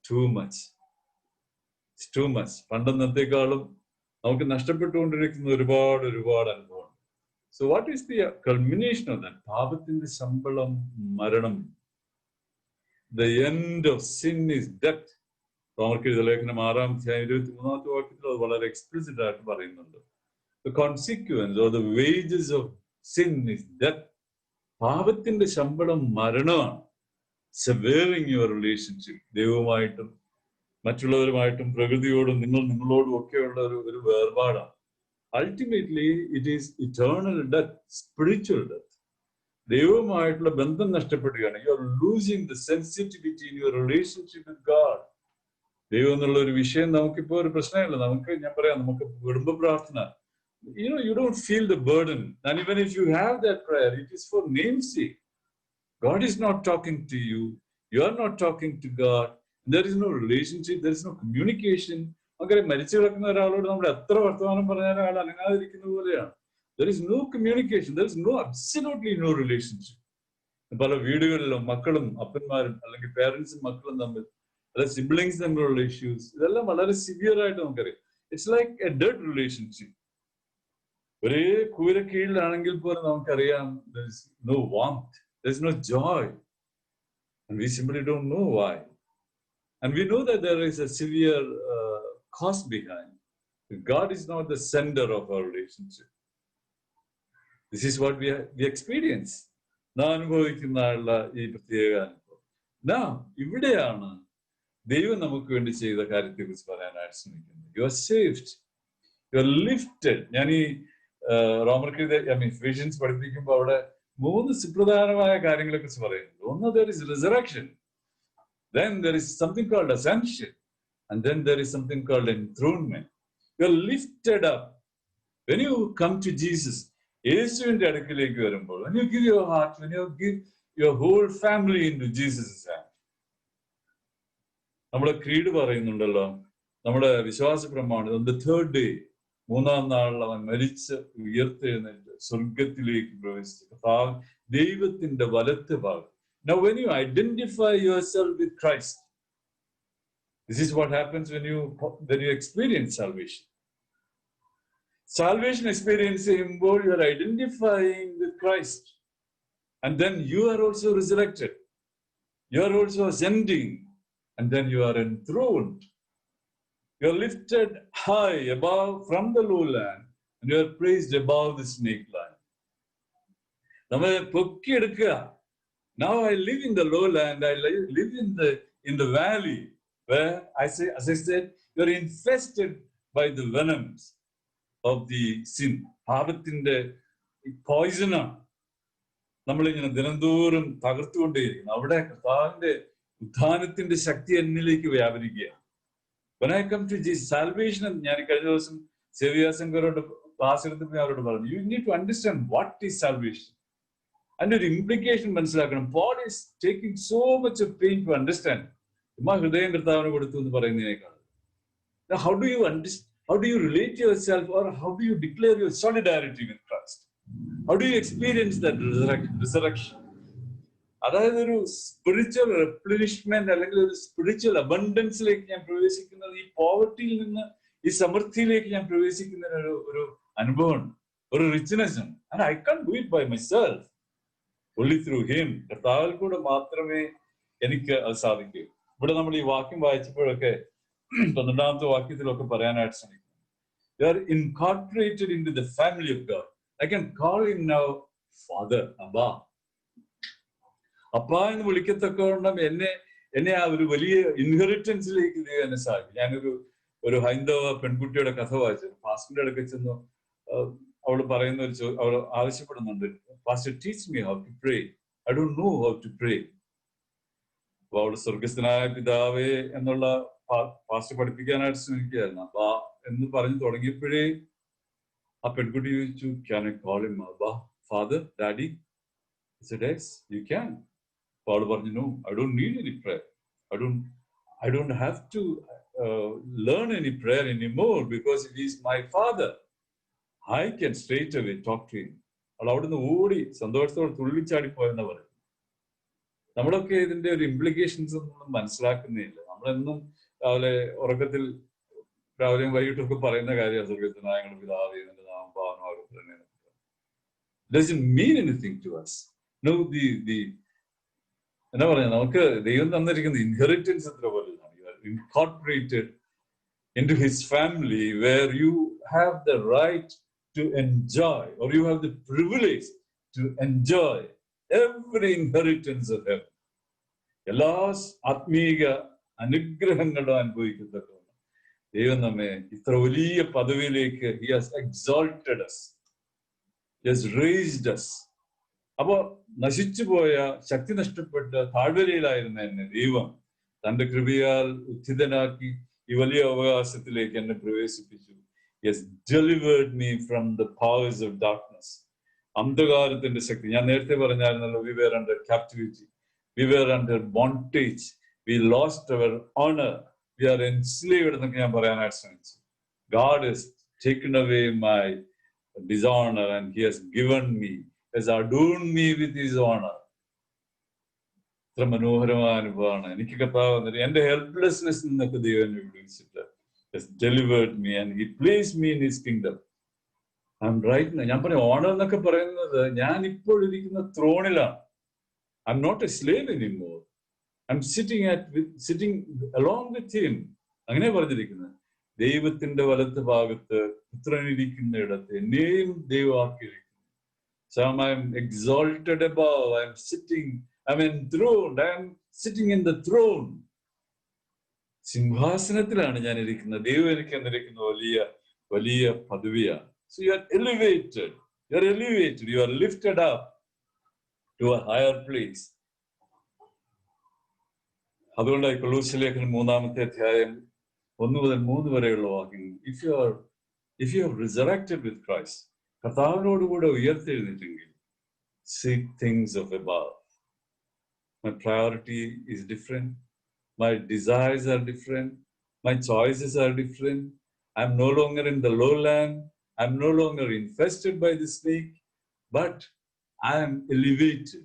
ടു മച്ച്. പണ്ടെന്നത്തേക്കാളും നമുക്ക് നഷ്ടപ്പെട്ടുകൊണ്ടിരിക്കുന്ന ഒരുപാട് അനുഭവമുണ്ട്. So what is the culmination of that? പാപത്തിന്റെ ശമ്പളം മരണം. The end of sin is death. റോമർക്കെഴുതിയ ലേഖനം 6-ാം അധ്യായം 23-ാമത്തെ വാക്യത്തിൽ അത് വളരെ എക്സ്പ്ലിസിറ്റ് ആയിട്ട് പറയുന്നുണ്ട്. The consequence or the wages of sin is death. പാപത്തിന്റെ ശമ്പളം മരണമാണ്. Severing your relationship, ദൈവവുമായിട്ടും മറ്റുള്ളവരുമായിട്ടും പ്രകൃതിയോടും നിങ്ങളോടും ഒക്കെയുള്ള ഒരു വേർപാടാണ്. Ultimately it is eternal death, spiritual death. ദൈവവുമായിട്ടുള്ള ബന്ധം നഷ്ടപ്പെടുകയാണ്. You are losing the sensitivity in your relationship with God. ദൈവം എന്നുള്ള ഒരു വിഷയം നമുക്കിപ്പോ ഒരു പ്രശ്നമില്ല. ഞാൻ പറയാം, നമുക്ക് കുടുംബ പ്രാർത്ഥന, you don't feel the burden. And even if you have that prayer, it is for name's sake. God is not talking to you. You are not talking to God. There is no relationship. There is no communication. അങ്ങനെ മരിച്ചു കിടക്കുന്ന ഒരാളോട് നമ്മൾ എത്ര വർത്തമാനം പറഞ്ഞാലും അയാൾ അനങ്ങാതിരിക്കുന്ന പോലെയാണ്. There is no communication. There is absolutely no relationship. പല വീടുകളിലും മക്കളും അപ്പന്മാരും അല്ലെങ്കിൽ പേരൻസും മക്കളും തമ്മിൽ, അതായത് സിബ്ലിങ്സ് തമ്മിലുള്ള ഇഷ്യൂസ്, ഇതെല്ലാം വളരെ സിവിയർ ആയിട്ട് നമുക്കറിയാം. It's like A dead relationship. ഒരേ കൂര കീഴിലാണെങ്കിൽ പോലും നമുക്കറിയാം there is no warmth, there is no joy, and we simply don't know why. And we know that there is a severe cost behind. God is not the center of our relationship. This is what we experience. നാം അനുഭവിക്കുന്ന ഈ പ്രത്യേക അനുഭവം. ഇവിടെയാണ് ദൈവം നമുക്ക് വേണ്ടി ചെയ്ത കാര്യത്തെ കുറിച്ച് പറയാനായിട്ട് ശ്രമിക്കുന്നത്. You are saved. You are lifted. ഞാൻ ഈ എഫേഷ്യൻസ് പഠിപ്പിക്കുമ്പോൾ അവിടെ 3 സുപ്രധാനമായ കാര്യങ്ങളെ കുറിച്ച് പറയുന്നുണ്ട്. ഒന്ന്, there is resurrection. Then there is something called ascension. And then there is something called enthronement. You are lifted up. When you come to Jesus, യേശുവിന്റെ അടുക്കിലേക്ക് വരുമ്പോൾ, when you give your heart, when you give your whole family into Jesus' hand. നമ്മുടെ creed പറയുന്നുണ്ടല്ലോ, നമ്മുടെ വിശ്വാസ പ്രമാണം, on the third day, 3-ാം നാളിൽ അവൻ മരിച്ച് ഉയർത്തെഴുന്നേറ്റ് സ്വർഗത്തിലേക്ക് പ്രവേശിച്ചു, ദൈവത്തിന്റെ വലത്ത് ഭാഗം. Now when you identify yourself with Christ, this is what happens when you experience salvation. Salvation experience ചെയ്യുമ്പോൾ you are identifying with Christ, and then you are also resurrected, you are also ascending, and then you are enthroned. You are lifted high above from the lowland, and you are praised above the snake line. നമ്മെ പൊക്കിയെടുക്കുക. Now I live in the lowland, I live in the valley where, as I said, you are infested by the venoms. Of the sin. പാപത്തിന്റെ പോയിസണാണ് നമ്മളിങ്ങനെ ദിനംതോറും തകർത്തുകൊണ്ടേയിരിക്കുന്നത്. അവിടെ കർത്താവിന്റെ ഉത്ഥാനത്തിന്റെ ശക്തി എന്നിലേക്ക് വ്യാപരിക്കുകയാണ്. When I come to Jesus, salvation, ഞാൻ കഴിഞ്ഞ ദിവസം സേവിയാസംഗരോട് ക്ലാസ് എടുത്തപ്പോൾ അവരോട് പറഞ്ഞു, you need to understand what is salvation. അതിന്റെ ഒരു ഇംപ്ലിക്കേഷൻ മനസ്സിലാക്കണം. Paul is taking so much of pain to understand. ഉമ്മ ഹൃദയം കർത്താവിന് കൊടുത്തു എന്ന് പറയുന്നതിനേക്കാൾ, how do you understand? How do you relate yourself, or how do you declare your solidarity with Christ? How do you experience that resurrection? അതായത് ഒരു spiritual റെപ്ലിനിഷ്മെന്റ് അല്ലെങ്കിൽ ഒരു സ്പിരിച്വൽ അബണ്ടൻസിലേക്ക് ഞാൻ പ്രവേശിക്കുന്നത്, ഈ പോവർട്ടിയിൽ നിന്ന് ഈ സമൃദ്ധിയിലേക്ക് ഞാൻ പ്രവേശിക്കുന്ന ഒരു അനുഭവമാണ്, ഒരു റിച്ച്നെസ് ആണ്. And I can't do it by myself, only through him. കർത്താവിൽ കൂടെ മാത്രമേ എനിക്ക് അത് സാധിക്കൂ. ഇവിടെ നമ്മൾ ഈ വാക്യം വായിച്ചപ്പോഴൊക്കെ 12ാമത്തെ വാക്യത്തിലൊക്കെ പറയാനായിട്ട് ശ്രമിക്കുന്നു, you are incorporated into the family of God. I can call him now Father, Abba. അപ്പ എന്ന് വിളിക്കത്തക്കവണ്ണം എന്നെ ആ ഒരു വലിയ ഇൻഹെറിറ്റൻസിലേക്ക് ദൈവം എന്നെ സാധിക്കും. ഞാനൊരു ഹൈന്ദവ പെൺകുട്ടിയുടെ കഥ വായിച്ചു. പാസ്റ്ററിന്റെ അടുക്ക ചെന്നു അവൾ പറയുന്ന അവൾ ആവശ്യപ്പെടുന്നുണ്ട്, pastor teach me how to pray, I don't know how to pray. അപ്പൊ അവള് സ്വർഗസ്ഥനായ പിതാവേ എന്നുള്ള പാസ്റ്റർ പഠിപ്പിക്കാനായിട്ട് ശ്രമിക്കുകയായിരുന്നു. അപ്പൊ എന്ന് പറഞ്ഞു തുടങ്ങിയപ്പോഴേ ആ പെൺകുട്ടി ചോദിച്ചു, can I call him Abba, father, daddy? He said, yes, you can. Paul പറഞ്ഞു, no, I don't need any prayer. I don't have to learn any prayer anymore because he is my father. I can straight away talk to him. അവൾ അവിടുന്ന് ഓടി സന്തോഷത്തോടെ തുള്ളിച്ചാടി പോയെന്ന് പറയും. നമ്മളൊക്കെ ഇതിന്റെ ഒരു ഇംപ്ലിക്കേഷൻസ് ഒന്നും മനസ്സിലാക്കുന്നില്ല. നമ്മളെന്നും രാവിലെ ഉറക്കത്തിൽ രാവിലെയും വൈകിട്ടൊക്കെ പറയുന്ന കാര്യമാണ്, സ്വർഗസ്ഥനായ ഞങ്ങളുടെ പിതാവേ, നിന്റെ നാമം പാവനമാകട്ടെ. Doesn't mean anything to us. No, എന്നാ പറയാ, നമുക്ക് ദൈവം തന്നിരിക്കുന്ന ഇൻഹെറിറ്റൻസ് എത്ര വലുതാണ്. You are incorporated into his family where you have the right to enjoy, or you have the privilege to enjoy every inheritance of heaven. എല്ലാ ആത്മീക അനുഗ്രഹങ്ങളും അനുഭവിക്കത്തക്ക ദൈവം നമ്മെ ഇത്ര വലിയ പദവിയിലേക്ക് he has exalted us, he has raised us. അപ്പോ നശിച്ചുപോയ, ശക്തി നഷ്ടപ്പെട്ട താഴ്വരയിലായിരുന്ന എന്നെ ദൈവം തന്റെ കൃപയാൽ ഉത്ഥിതനാക്കി ഈ വലിയ അവകാശത്തിലേക്ക് എന്നെ പ്രവേശിപ്പിച്ചു. He has delivered me from the powers of darkness. അന്ധകാരത്തിന്റെ ശക്തി, ഞാൻ നേരത്തെ പറഞ്ഞായിരുന്നല്ലോ, we were under captivity, we were under bondage, we lost our honor, we are enslaved എന്നൊക്കെ ഞാൻ പറയാനായിട്ട് ശ്രമിച്ചു. God has taken away my dishonor and he has given me, has adorned me with his honor. ഇത്ര മനോഹരമായ അനുഭവമാണ് എനിക്ക് കർത്താവ് വന്നിട്ട് എന്റെ ഹെൽപ്ലെസ്നെസ് നിന്നൊക്കെ ദൈവം എന്നെ വിളിച്ചിട്ട് has delivered me and he placed me in his kingdom. I'm right now. ഞാൻ പറയും ഓണർ എന്നൊക്കെ പറയുന്നത് ഞാൻ ഇപ്പോൾ ഇരിക്കുന്ന ത്രോണിലാണ്. I'm not a slave anymore. I'm sitting along with him. അങ്ങനെ പറഞ്ഞിരിക്കുന്നത്. ദൈവത്തിന്റെ വലത്ത് ഭാഗത്ത് പുത്രനിരിക്കുന്ന ഇടത്ത് എന്നെയും ദൈവമാക്കിയിരിക്കുന്നു. So I'm exalted above. I'm enthroned. I'm sitting in the throne. സിംഹാസനത്തിലാണ് ഞാൻ ഇരിക്കുന്നത്. ദൈവം എനിക്ക് എന്നിരിക്കുന്ന വലിയ വലിയ പദവിയാണ്. So you are elevated. You are elevated. You are lifted up to a higher place. അതുകൊണ്ടായി കൊലോസ്യ ലേഖനം 3-ാമത്തെ അധ്യായം 1 മുതൽ 3 വരെയുള്ള വാക്യങ്ങൾ, if you have resurrected with Christ, കർത്താവിനോടുകൂടെ ഉയർത്തെഴുന്നേറ്റെങ്കിൽ, seek things of above. My priority is different. My desires are different. My choices are different. I'm no longer in the lowland. I'm no longer infested by the snake, but I am elevated.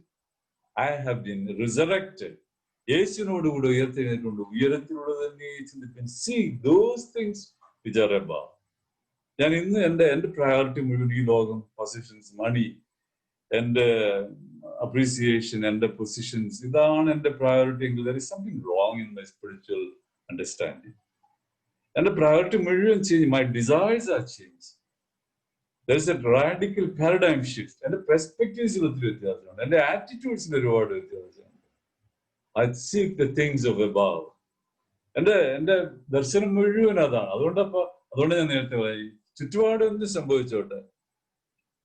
I have been resurrected. യേശുവിനോടുകൂടെ ഉയർത്തെഴുന്നേറ്റുകൊണ്ട് ഉയരത്തിലുള്ളത് തന്നെ ചിന്തിക്കാൻ. See those things which are above. ഞാൻ ഇന്ന് എന്റെ priority മുഴുവൻ ഈ ലോകം, positions, മണി, എന്റെ appreciation, എന്റെ പൊസിഷൻസ്, ഇതാണ് എന്റെ പ്രയോറിറ്റി എങ്കിൽ there is something wrong in my spiritual understanding. എന്റെ പ്രയോറിറ്റി മുഴുവൻ change. My desires are changed. There is a radical paradigm shift. എന്റെ പെർസ്പെക്റ്റീവ്സിൽ ഒത്തിരി വ്യത്യാസമുണ്ട്. എന്റെ ആറ്റിറ്റ്യൂഡ്സിൽ ഒരുപാട് വ്യത്യാസമുണ്ട്. I seek the things of above. എന്റെ ദർശനം മുഴുവൻ അതാണ്. അതുകൊണ്ട് ഞാൻ നേരത്തെ ചുറ്റുപാട് എന്ത് സംഭവിച്ചോട്ടെ.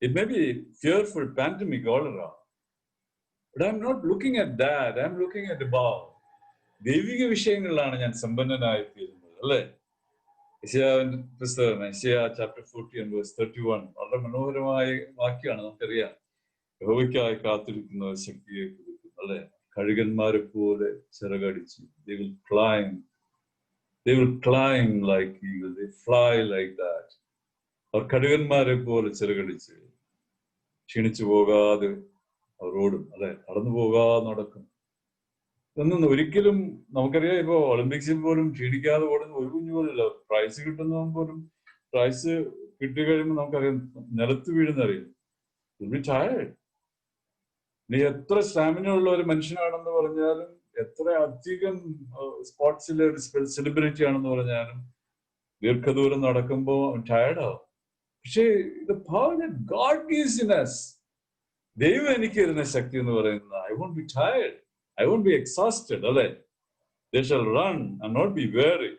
It may be fearful pandemic all around. But I'm not looking at that. I'm looking at above. ദൈവിക വിഷയങ്ങളിലാണ് ഞാൻ സമ്പന്നനായി തീരുന്നത്, അല്ലേ? യെശയ്യാവിന്റെ പുസ്തകം, യെശയ്യാ ചാപ്റ്റർ 40:31 വളരെ മനോഹരമായ വാക്യമാണ്. നമുക്കറിയാം, യഹോവയ്ക്കായി കാത്തിരിക്കുന്നവർ ശക്തിയെ കൊടുക്കും, അല്ലെ? കഴുകന്മാരെ പോലെ ചിറകടിച്ച് they will climb like eagles, they fly like that. അവർ കഴുകന്മാരെ പോലെ ചിറകടിച്ച് ക്ഷീണിച്ചു പോകാതെ അവർ ഓടും, അല്ലെ? കടന്നു പോകാതെ നടക്കും. ഇതൊന്നും ഒരിക്കലും നമുക്കറിയാം, ഇപ്പൊ ഒളിമ്പിക്സിൽ പോലും ക്ഷീണിക്കാതെ ഓടുന്ന ഒരു കുഞ്ഞു പോലില്ല. പ്രൈസ് കിട്ടുന്നവൻ പോലും പ്രൈസ് കിട്ടി കഴിയുമ്പോൾ നമുക്കറിയാം നിലത്ത് വീഴുന്നറിയാം. ടയർഡ്. നീ എത്ര സ്റ്റാമിന ഉള്ള ഒരു മനുഷ്യനാണെന്ന് പറഞ്ഞാലും, എത്ര അധികം സ്പോർട്സിലെ ഒരു സെലിബ്രിറ്റി ആണെന്ന് പറഞ്ഞാലും, ദീർഘദൂരം നടക്കുമ്പോൾ ടയർഡാവും. പക്ഷേ God gives in us, ദൈവം എനിക്ക് തരുന്ന ശക്തി എന്ന് പറയുന്നത്, I won't be tired, I won't be exhausted, അല്ലെ? They shall run and not be weary,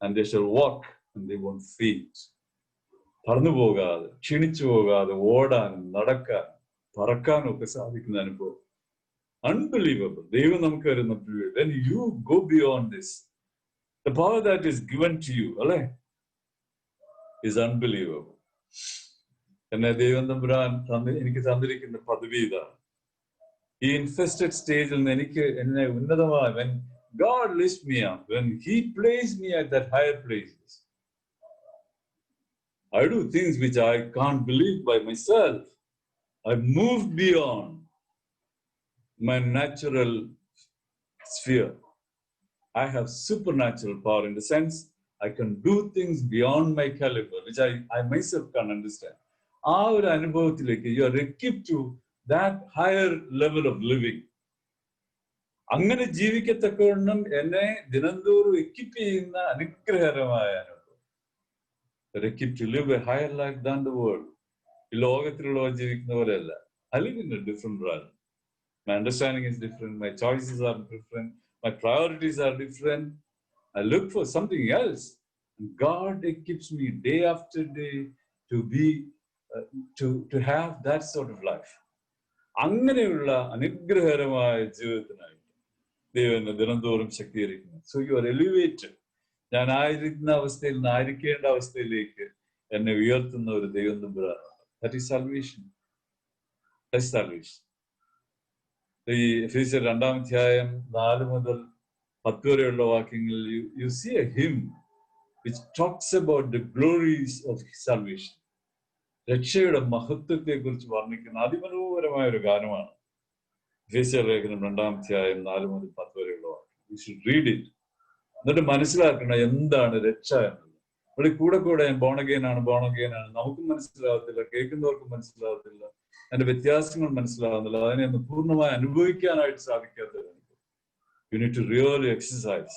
and they shall walk and they won't faint. പറന്നു പോകാതെ, ക്ഷീണിച്ചു പോകാതെ ഓടാനും നടക്കാനും പറക്കാനും ഒക്കെ സാധിക്കുന്ന അനുഭവം. Unbelievable. ദൈവം നമുക്ക് തരുന്ന privilege. When you go beyond this, the power that is given to you, അല്ലെ, is unbelievable. എന്നെ ദൈവം തമ്പുരാൻ എനിക്ക് തന്നിരിക്കുന്ന പദവി ഇതാണ്. ഈ ഇൻഫെസ്റ്റഡ് സ്റ്റേജിൽ നിന്ന് എന്നെ ഉന്നതമായ, when God lifts me up, when He placed me at that higher places, I do things which I can't believe by myself. I moved beyond my natural sphere. I have supernatural power in the sense I can do things beyond my caliber, which I myself can't understand. ആ ഒരു അനുഭവത്തിലേക്ക് you are equipped to that higher level of living. അങ്ങനെ ജീവിക്കത്തക്കവണ്ണം എന്നെ ദിനംതോറും equip ചെയ്യുന്ന അനുഗ്രഹകരമായ അനുഭവം. Equipped to live a higher life than the world. ഈ ലോകത്തിലുള്ളവർ ജീവിക്കുന്ന പോലെയല്ല. I live in a different realm. My understanding is different. My choices are different. My priorities are different. I look for something else. And God equips me day after day to be, to have that sort of life. അങ്ങനെയുള്ള അനുഗ്രഹകരമായ ജീവിതത്തിനായിട്ട് ദൈവം ദിനംതോറും ശക്തീകരിക്കുന്നു. So you are elevated. ഞാൻ ആയിരിക്കുന്ന അവസ്ഥയിൽ നിന്ന് ആയിരിക്കേണ്ട അവസ്ഥയിലേക്ക് എന്നെ ഉയർത്തുന്ന ഒരു ദൈവം തമ്പുരാനാണ്. That is salvation. That's salvation. ഈ എഫേസ്യർ 2:4-10 വരെയുള്ള വാക്യങ്ങളിൽ you see a hymn which talks about the glories of salvation. രക്ഷയുടെ മഹത്വത്തെ കുറിച്ച് വർണ്ണിക്കുന്ന അതിമനോഹരമായ ഒരു ഗാനമാണ് എഫേസ്യർ ലേഖനം 2:4-10 വരെയുള്ള വാക്യം. You should read it. എന്നിട്ട് മനസ്സിലാക്കണം എന്താണ് രക്ഷ എന്നുള്ളത്. ഇവിടെ കൂടെ ബോൺ അഗെയിൻ ആണ് നമുക്കും മനസ്സിലാകത്തില്ല, കേൾക്കുന്നവർക്കും മനസ്സിലാകത്തില്ല, അതിന്റെ വ്യത്യാസങ്ങൾ മനസ്സിലാകുന്നില്ല, അതിനെ ഒന്ന് പൂർണ്ണമായി അനുഭവിക്കാനായിട്ട് സാധിക്കാത്തതാണ്. You need to really exercise.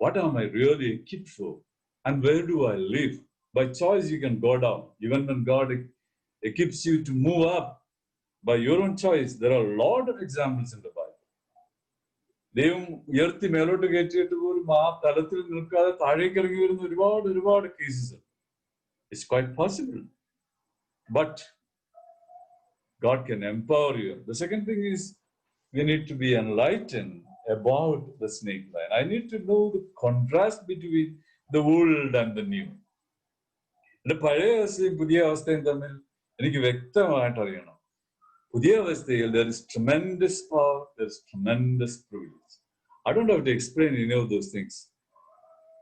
What am I really equipped for? And where do I live? By choice you can go down. Even when God equips you to move up by your own choice, there are a lot of examples in the Bible. ദൈവം ഉയർത്തി മേലോട്ട് കയറ്റിയിട്ട് പോലും ആ തലത്തിൽ നിൽക്കാതെ താഴേക്ക് ഇറങ്ങി വരുന്ന ഒരുപാട് cases. It's quite possible. But God can empower you. The second thing is we need to be enlightened about the snake line. I need to know the contrast between the old and the new. എന്റെ പഴയ അവസ്ഥയും പുതിയ അവസ്ഥയും തമ്മിൽ എനിക്ക് വ്യക്തമായിട്ട് അറിയണം. പുതിയ അവസ്ഥയിൽ there is tremendous power, there is tremendous privilege. I don't have to explain any of those things.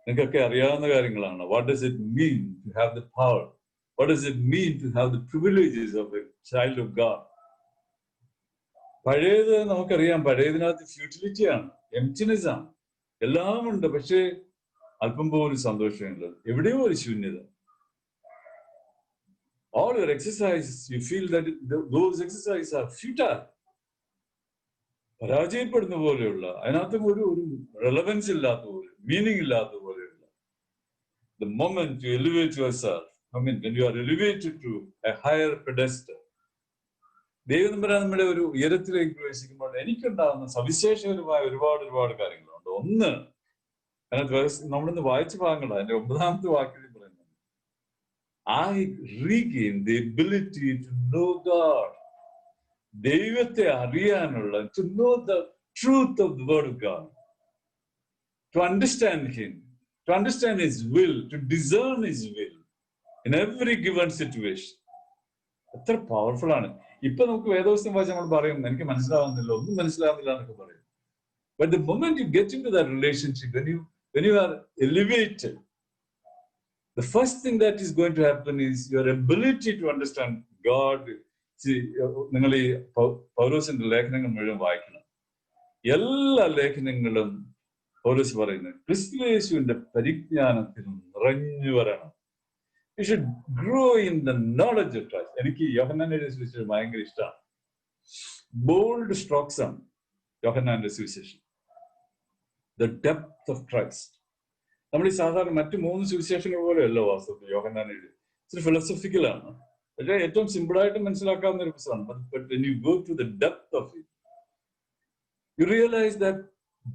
നിങ്ങൾക്കൊക്കെ അറിയാവുന്ന കാര്യങ്ങളാണ്. What does it mean to have the power? What does it mean to have the privileges of a child of God? പഴയത് നമുക്കറിയാം, പഴയതിനകത്ത് ഫ്യൂട്ടിലിറ്റിയാണ്, emptiness ആണ്, എല്ലാം ഉണ്ട്. പക്ഷേ അല്പം പോലും സന്തോഷമില്ല, എവിടെയോ ഒരു ശൂന്യത. All your exercises, you feel that those exercises are futile. പരാജയപ്പെടുന്ന പോലെയുള്ള, അതിനകത്തും ഒരു റെലവൻസ് ഇല്ലാത്ത പോലെ, മീനിങ് ഇല്ലാത്ത പോലെയുള്ള. The moment you elevate yourself, when you are elevated to a higher pedestal, ദൈവം നമ്മളെ ഒരു ഉയരത്തിലേക്ക് പ്രവേശിക്കുമ്പോൾ എനിക്കുണ്ടാകുന്ന സവിശേഷകരമായ ഒരുപാട് കാര്യങ്ങളുണ്ട്. ഒന്ന്, അതിനകത്ത് നമ്മളിന്ന് വായിച്ച ഭാഗങ്ങളാണ്. അതിന്റെ 9-ാമത്തെ വാക്യത്തിൽ പറയുന്നത്, I regain the ability to know God. ദൈവത്തെ അറിയാനുള്ള, to know the truth of the word of God, to understand him, to understand his will, to discern his will in every given situation. എത്ര powerful ആണ്. ഇപ്പൊ നമുക്ക് വേദോസ്തം വായിച്ച് നമ്മൾ പറയും എനിക്ക് മനസ്സിലാവുന്നില്ല, ഒന്നും മനസ്സിലാവുന്നില്ല എന്നൊക്കെ പറയും. But the moment you get into that relationship, when you are elevated, the first thing that is going to happen is your ability to understand God. നിങ്ങൾ ഈ പൗലോസിന്റെ ലേഖനങ്ങൾ മുഴുവൻ വായിക്കണം. എല്ലാ ലേഖനങ്ങളും പൗലോസ് പറയുന്നത് ക്രിസ്തുയേശുവിന്റെ പരിജ്ഞാനത്തിൽ നിറഞ്ഞു വരണം. You should grow in the knowledge of Christ. എനിക്ക് യോഹന്നാന്റെ സുവിശേഷം ഭയങ്കര ഇഷ്ടമാണ്. ബോൾഡ് സ്ട്രോക്സ് ആണ് യോഹന്നാന്റെ സുവിശേഷം. The depth of Christ. നമ്മൾ ഈ സാധാരണ മറ്റു 3 സുവിശേഷങ്ങൾ പോലെയല്ല വാസ്തവത്തിൽ യോഹന്നാൻ എഴുതി. ഇച്ചിരി ഫിലോസഫിക്കലാണ്. പക്ഷേ ഏറ്റവും സിമ്പിളായിട്ട് മനസ്സിലാക്കാവുന്ന ഒരു പുസ്തകമാണ്. But when you go to the depth of it, you realize that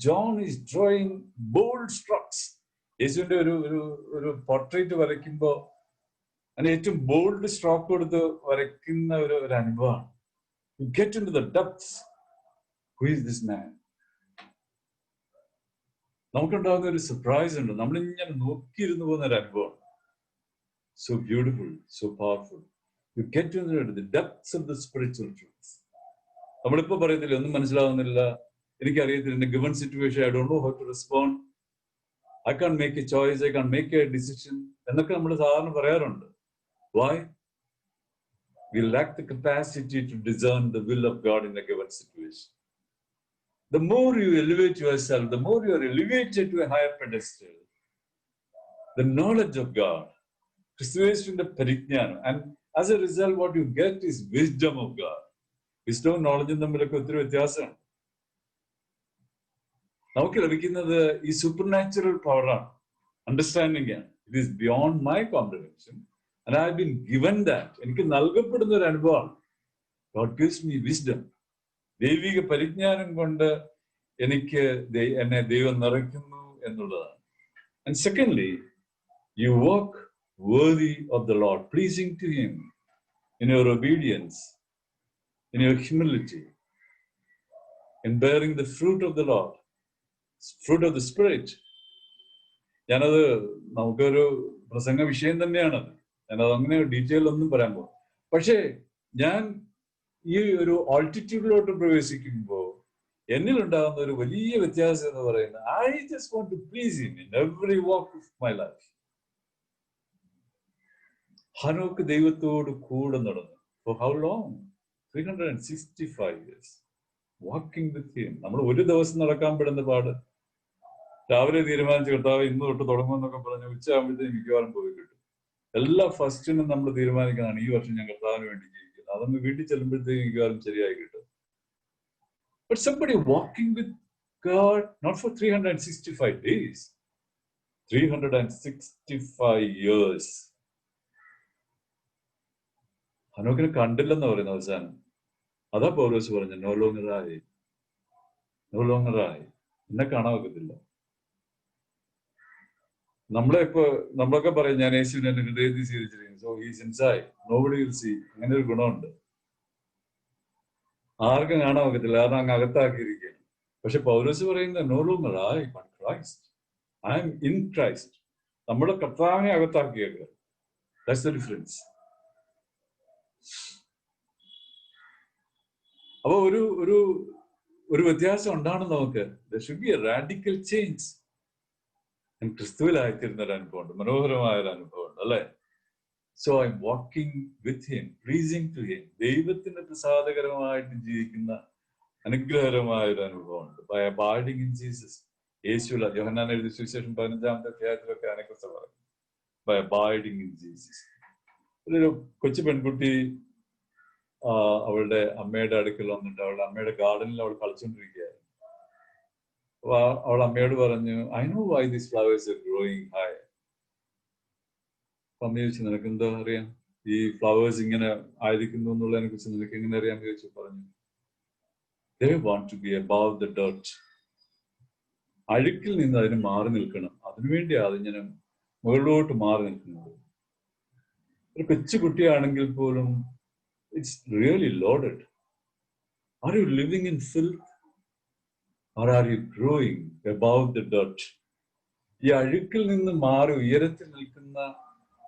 John is drawing bold strokes. യേശുവിന്റെ ഒരു പോർട്രേറ്റ് വരയ്ക്കുമ്പോൾ അതിന് ഏറ്റവും ബോൾഡ് സ്ട്രോക്ക് കൊടുത്ത് വരയ്ക്കുന്ന ഒരു അനുഭവമാണ്. You get into the depths. Who is this man? നമുക്കുണ്ടാകുന്ന ഒരു സർപ്രൈസ് ഉണ്ട്. നമ്മളിങ്ങനെ നോക്കിയിരുന്നു പോകുന്ന ഒരു അനുഭവമാണ്. So beautiful, so powerful. You get into the depths of the spiritual truth. നമ്മളിപ്പോ പറയത്തില്ല ഒന്നും മനസ്സിലാവുന്നില്ല, എനിക്കറിയത്തില്ല, in a given situation I don't know how to respond, I can't make a choice, I can't make a decision എന്നൊക്കെ നമ്മൾ സാധാരണ പറയാറുണ്ട്. Why? We lack the capacity to discern the will of God in a given situation. The more you elevate yourself, the more you are elevated to a higher pedestal, the knowledge of God, ക്രിസ്തുയേശുവിന്റെ പരിജ്ഞാനം, and as a result what you get is wisdom of God. Wisdom knowledge തമ്മിലൊക്കെ ഒത്തിരി വ്യത്യാസമാണ്. നമുക്ക് ലഭിക്കുന്നത് ഈ supernatural പവറാണ്, understanding ആണ്. It is beyond my comprehension and I have been given that. എനിക്ക് നൽകപ്പെടുന്ന ഒരു അനുഭവമാണ്. God gives me wisdom. ദൈവിക പരിജ്ഞാനം കൊണ്ട് എന്നെ ദൈവം നിറയ്ക്കുന്നു എന്നുള്ളതാണ്. And secondly, you walk worthy of the Lord, pleasing to him in your obedience, in your humility, in bearing the fruit of the Lord, fruit of the Spirit. ഞാനത് നമുക്കൊരു പ്രസംഗ വിഷയം തന്നെയാണത്. ഞാനത് അങ്ങനെ ഡീറ്റെയിൽ ഒന്നും പറയാൻ പോകും. പക്ഷേ ഞാൻ ഈ ഒരു ആൾട്ടിറ്റ്യൂഡിലോട്ട് പ്രവേശിക്കുമ്പോൾ എന്നിലുണ്ടാകുന്ന ഒരു വലിയ വ്യത്യാസം എന്ന് പറയുന്നത് I just want to please him in every walk of my life. Hanok ദൈവത്തോട് കൂടെ നടന്നു. For how long? 365 years. Walking with him. നമ്മൾ ഒരു ദിവസം നടക്കാൻ പെടുന്ന പാട്. രാവിലെ തീരുമാനിച്ച കർത്താവ് ഇന്ന് തൊട്ട് തുടങ്ങുമെന്നൊക്കെ പറഞ്ഞ് ഉച്ചയാകുമ്പോഴത്തേക്ക് മിക്കവാറും പോയി കിട്ടും. എല്ലാ ഫസ്റ്റിനും നമ്മൾ തീരുമാനിക്കുന്നതാണ് ഈ വർഷം ഞാൻ കർത്താവിന് വേണ്ടി ജീവിക്കുന്നത്. അതൊന്ന് വീട്ടിൽ ചെല്ലുമ്പോഴത്തേക്ക് മിക്കവാറും ശരിയായി കിട്ടും. But somebody walking with God, not for 365 days, 365 years. ഹനോക്കിനെ കണ്ടില്ലെന്ന് പറയുന്ന അവസാനം. അതാ പൗലോസ് പറഞ്ഞു, നോ ലോങ്ങർ ആയി, എന്നെ കാണാൻ ഒക്കത്തില്ല. നമ്മളൊക്കെ പറയും ഞാൻ യേശുവിനെ എന്റെ ഹൃദയത്തിൽ സ്വീകരിച്ചിരിക്കുന്നു. So he's inside, nobody will see. അങ്ങനെ ഒരു ഗുണമുണ്ട്. ആർക്കും കാണാൻ ഒക്കത്തില്ല, കാരണം അങ്ങ് അകത്താക്കിയിരിക്കുകയാണ്. പക്ഷെ പൗലോസ് പറയുന്നത് no longer I but Christ, I am in Christ. നമ്മുടെ കർത്താവിനെ അകത്താക്കിയേക്കുക. That's the difference. അപ്പൊ ഒരു വ്യത്യാസം ഉണ്ടാണ് നമുക്ക്. There should be a radical change. ക്രിസ്തുവിലായിത്തീരുന്ന ഒരു അനുഭവമുണ്ട്, മനോഹരമായ ഒരു അനുഭവമുണ്ട് അല്ലെ. So I'm walking with him, pleasing to him. ദൈവത്തിന് പ്രസാദകരമായിട്ട് ജീവിക്കുന്ന അനുഗ്രഹകരമായ ഒരു അനുഭവമുണ്ട്. By abiding in Jesus. യേശുവിൽ യോഹന്നാൻ എഴുതിയ സുവിശേഷം 15-ാമത്തെ അധ്യായത്തിലൊക്കെ അതിനെക്കുറിച്ച് പറയും. By abiding in Jesus. ഒരു കൊച്ചു പെൺകുട്ടി അവളുടെ അമ്മയുടെ അടുക്കൽ വന്നിട്ട് അവളുടെ അമ്മയുടെ ഗാർഡനിൽ അവൾ കളിച്ചുകൊണ്ടിരിക്കുകയായിരുന്നു. അപ്പൊ അവൾ അമ്മയോട് പറഞ്ഞു, I know Y these flowers are growing high. അപ്പൊ അമ്മ ചോദിച്ചു, നിനക്ക് എന്താ അറിയാം ഈ ഫ്ലവേഴ്സ് ഇങ്ങനെ ആയിരിക്കുന്നു എന്നുള്ളതിനെ കുറിച്ച് നിനക്ക് എങ്ങനെ അറിയാൻ ചോദിച്ചു. പറഞ്ഞു, they want to be above the dirt. അഴുക്കിൽ നിന്ന് അതിന് മാറി നിൽക്കണം, അതിനുവേണ്ടി അതിങ്ങനെ മുകളിലോട്ട് മാറി നിൽക്കുന്നത്. ഒരു കൊച്ചു കുട്ടിയാണെങ്കിൽ പോലും it's really loaded. Are you living in ഫിൽത്ത് or are you growing above the dirt? ഈ അഴുക്കിൽ നിന്ന് മാറി ഉയരത്തിൽ നിൽക്കുന്ന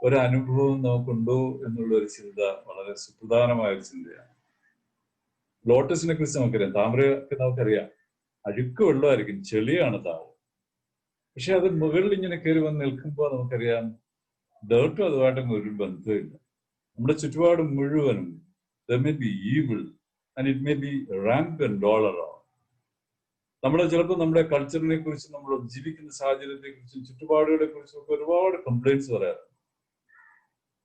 ഒരു അനുഭവം നമുക്കുണ്ടോ എന്നുള്ള ഒരു ചിന്ത വളരെ സുപ്രധാനമായ ഒരു ചിന്തയാണ്. ലോട്ടസിനെ കുറിച്ച് നമുക്കറിയാം, താമരയൊക്കെ നമുക്കറിയാം, അഴുക്ക് വെള്ളമായിരിക്കും, ചെളിയാണ് താഴെ. പക്ഷെ അത് മുകളിൽ ഇങ്ങനെ കയറി വന്ന് നിൽക്കുമ്പോൾ നമുക്കറിയാം ഡേർട്ടും അതുമായിട്ടൊന്നും ഒരു ബന്ധമില്ല. നമ്മുടെ ചുറ്റുപാട് മുഴുവനും there may be evil and it may be rampant all around. നമ്മൾ ചിലപ്പോൾ നമ്മുടെ കൾച്ചറിനെ കുറിച്ചും നമ്മൾ ജീവിക്കുന്ന സാഹചര്യത്തെ കുറിച്ചും ചുറ്റുപാടുകളെ കുറിച്ചും ഒക്കെ ഒരുപാട് കംപ്ലൈന്റ്സ് പറയാറുണ്ട്.